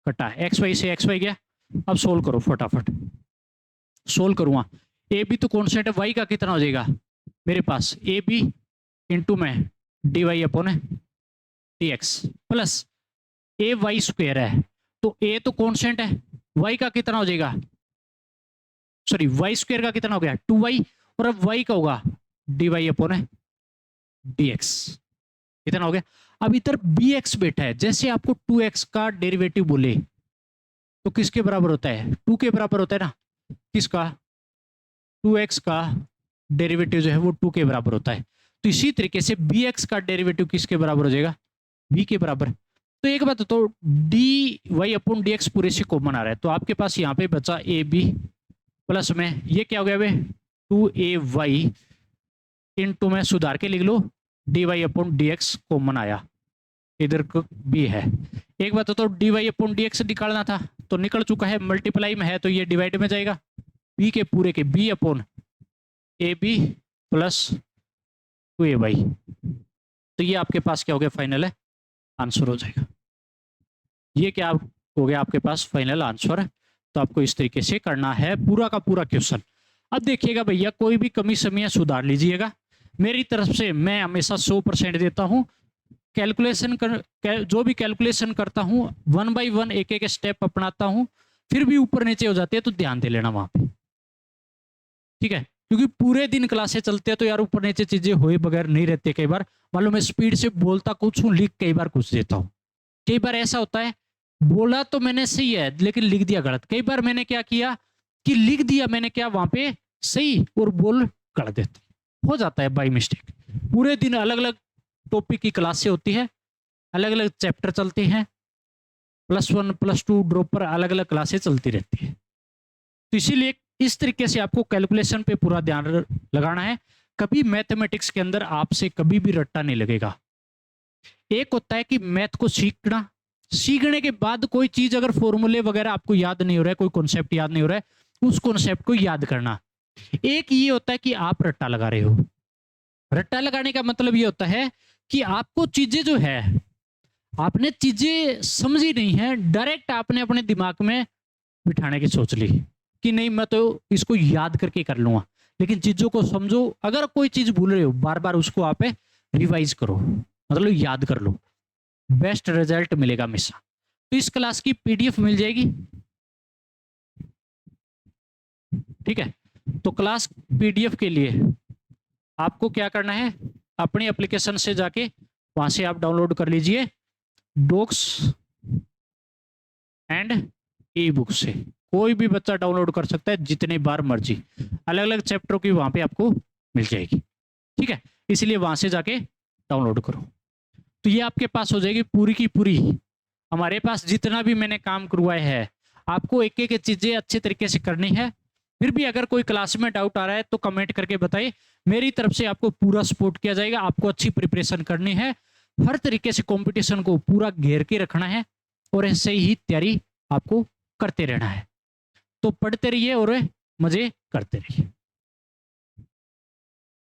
Speaker 1: कटा, एक्स वाई से एक्स वाई गया। अब सोल्व करो फटाफट, सोल्व करूँगा। ए बी तो कॉन्स्टेंट है, वाई का कितना हो जाएगा मेरे पास, ए बी इंटू में D Y upon D x plus a y square है, तो ए तो कॉन्स्टेंट है, वाई का कितना हो जाएगा, सॉरी वाई स्क्वेयर का कितना हो गया 2y, और अब y का होगा d Y upon D x, कितना हो गया। अब इधर bx बैठा है, जैसे आपको 2x का डेरिवेटिव बोले तो किसके बराबर होता है, 2 के बराबर होता है ना, किसका, 2x का डेरिवेटिव जो है वो 2 के बराबर होता है। तो इसी तरीके से bx का डेरिवेटिव किसके बराबर हो जाएगा, b के बराबर। तो एक बात तो D Y upon D x पूरे से कॉमन आ रहा है, तो आपके पास यहाँ पे बचा ए बी प्लस में ये क्या हो गया भाई 2ay इनटू में सुधार के लिख लो d Y upon D x common आया, इधर भी है। एक बात तो D Y upon D x निकालना था तो निकल चुका है, मल्टीप्लाई में है तो ये डिवाइड में जाएगा, बी के पूरे के b upon a b plus 2ay, तो ये आपके पास क्या हो गया फाइनल है आंसर हो जाएगा। ये क्या हो गया आपके पास फाइनल आंसर। तो आपको इस तरीके से करना है पूरा का पूरा क्वेश्चन। अब देखिएगा भैया, कोई भी कमी समियां सुधार लीजिएगा, मेरी तरफ से मैं हमेशा 100% देता हूं। कैलकुलेशन जो भी कैलकुलेशन करता हूं 1 बाय 1 एक एक स्टेप अपनाता हूं, फिर भी ऊपर नीचे हो जाती है तो ध्यान दे लेना वहां पे, ठीक है, क्योंकि पूरे दिन क्लासें चलते हैं तो यार ऊपर नीचे चीजें हुए बगैर नहीं रहते। कई बार मालूम मैं स्पीड से बोलता कुछ हूँ, लिख कई बार कुछ देता हूँ। कई बार ऐसा होता है बोला तो मैंने सही है लेकिन लिख दिया गलत। कई बार मैंने क्या किया कि लिख दिया मैंने क्या वहां पे सही और बोल गलत देता, हो जाता है बाई मिस्टेक। पूरे दिन अलग अलग टॉपिक की क्लासें होती है, अलग अलग चैप्टर चलते हैं, +1 +2 ड्रॉप पर अलग अलग क्लासें चलती रहती है। तो इसीलिए इस तरीके से आपको कैलकुलेशन पे पूरा ध्यान लगाना है। कभी मैथमेटिक्स के अंदर आपसे कभी भी रट्टा नहीं लगेगा। एक होता है कि मैथ को सीखना, सीखने के बाद कोई चीज अगर फॉर्मूले वगैरह आपको याद नहीं हो रहा है, कोई कॉन्सेप्ट याद नहीं हो रहा है, उस कॉन्सेप्ट को याद करना। एक ये होता है कि आप रट्टा लगा रहे हो। रट्टा लगाने का मतलब ये होता है कि आपको चीजें जो है आपने चीजें समझी नहीं है, डायरेक्ट आपने अपने दिमाग में बिठाने की सोच ली कि नहीं मैं तो इसको याद करके कर लूंगा। लेकिन चीजों को समझो, अगर कोई चीज भूल रहे हो बार बार उसको आप रिवाइज करो, मतलब याद कर लो, बेस्ट रिजल्ट मिलेगा हमेशा। तो इस क्लास की पीडीएफ मिल जाएगी, ठीक है। तो क्लास पीडीएफ के लिए आपको क्या करना है, अपनी एप्लीकेशन से जाके वहां से आप डाउनलोड कर लीजिए डॉक्स एंड ई बुक से। कोई भी बच्चा डाउनलोड कर सकता है जितने बार मर्जी, अलग अलग चैप्टरों की वहां पे आपको मिल जाएगी, ठीक है। इसलिए वहां से जाके डाउनलोड करो। तो ये आपके पास हो जाएगी पूरी की पूरी। हमारे पास जितना भी मैंने काम करवाए है आपको एक एक चीजें अच्छे तरीके से करनी है। फिर भी अगर कोई क्लास में डाउट आ रहा है तो कमेंट करके बताइए, मेरी तरफ से आपको पूरा सपोर्ट किया जाएगा। आपको अच्छी प्रिपरेशन करनी है, हर तरीके से कंपटीशन को पूरा घेर के रखना है और ऐसे ही तैयारी आपको करते रहना है। तो पढ़ते रहिए और मजे करते रहिए।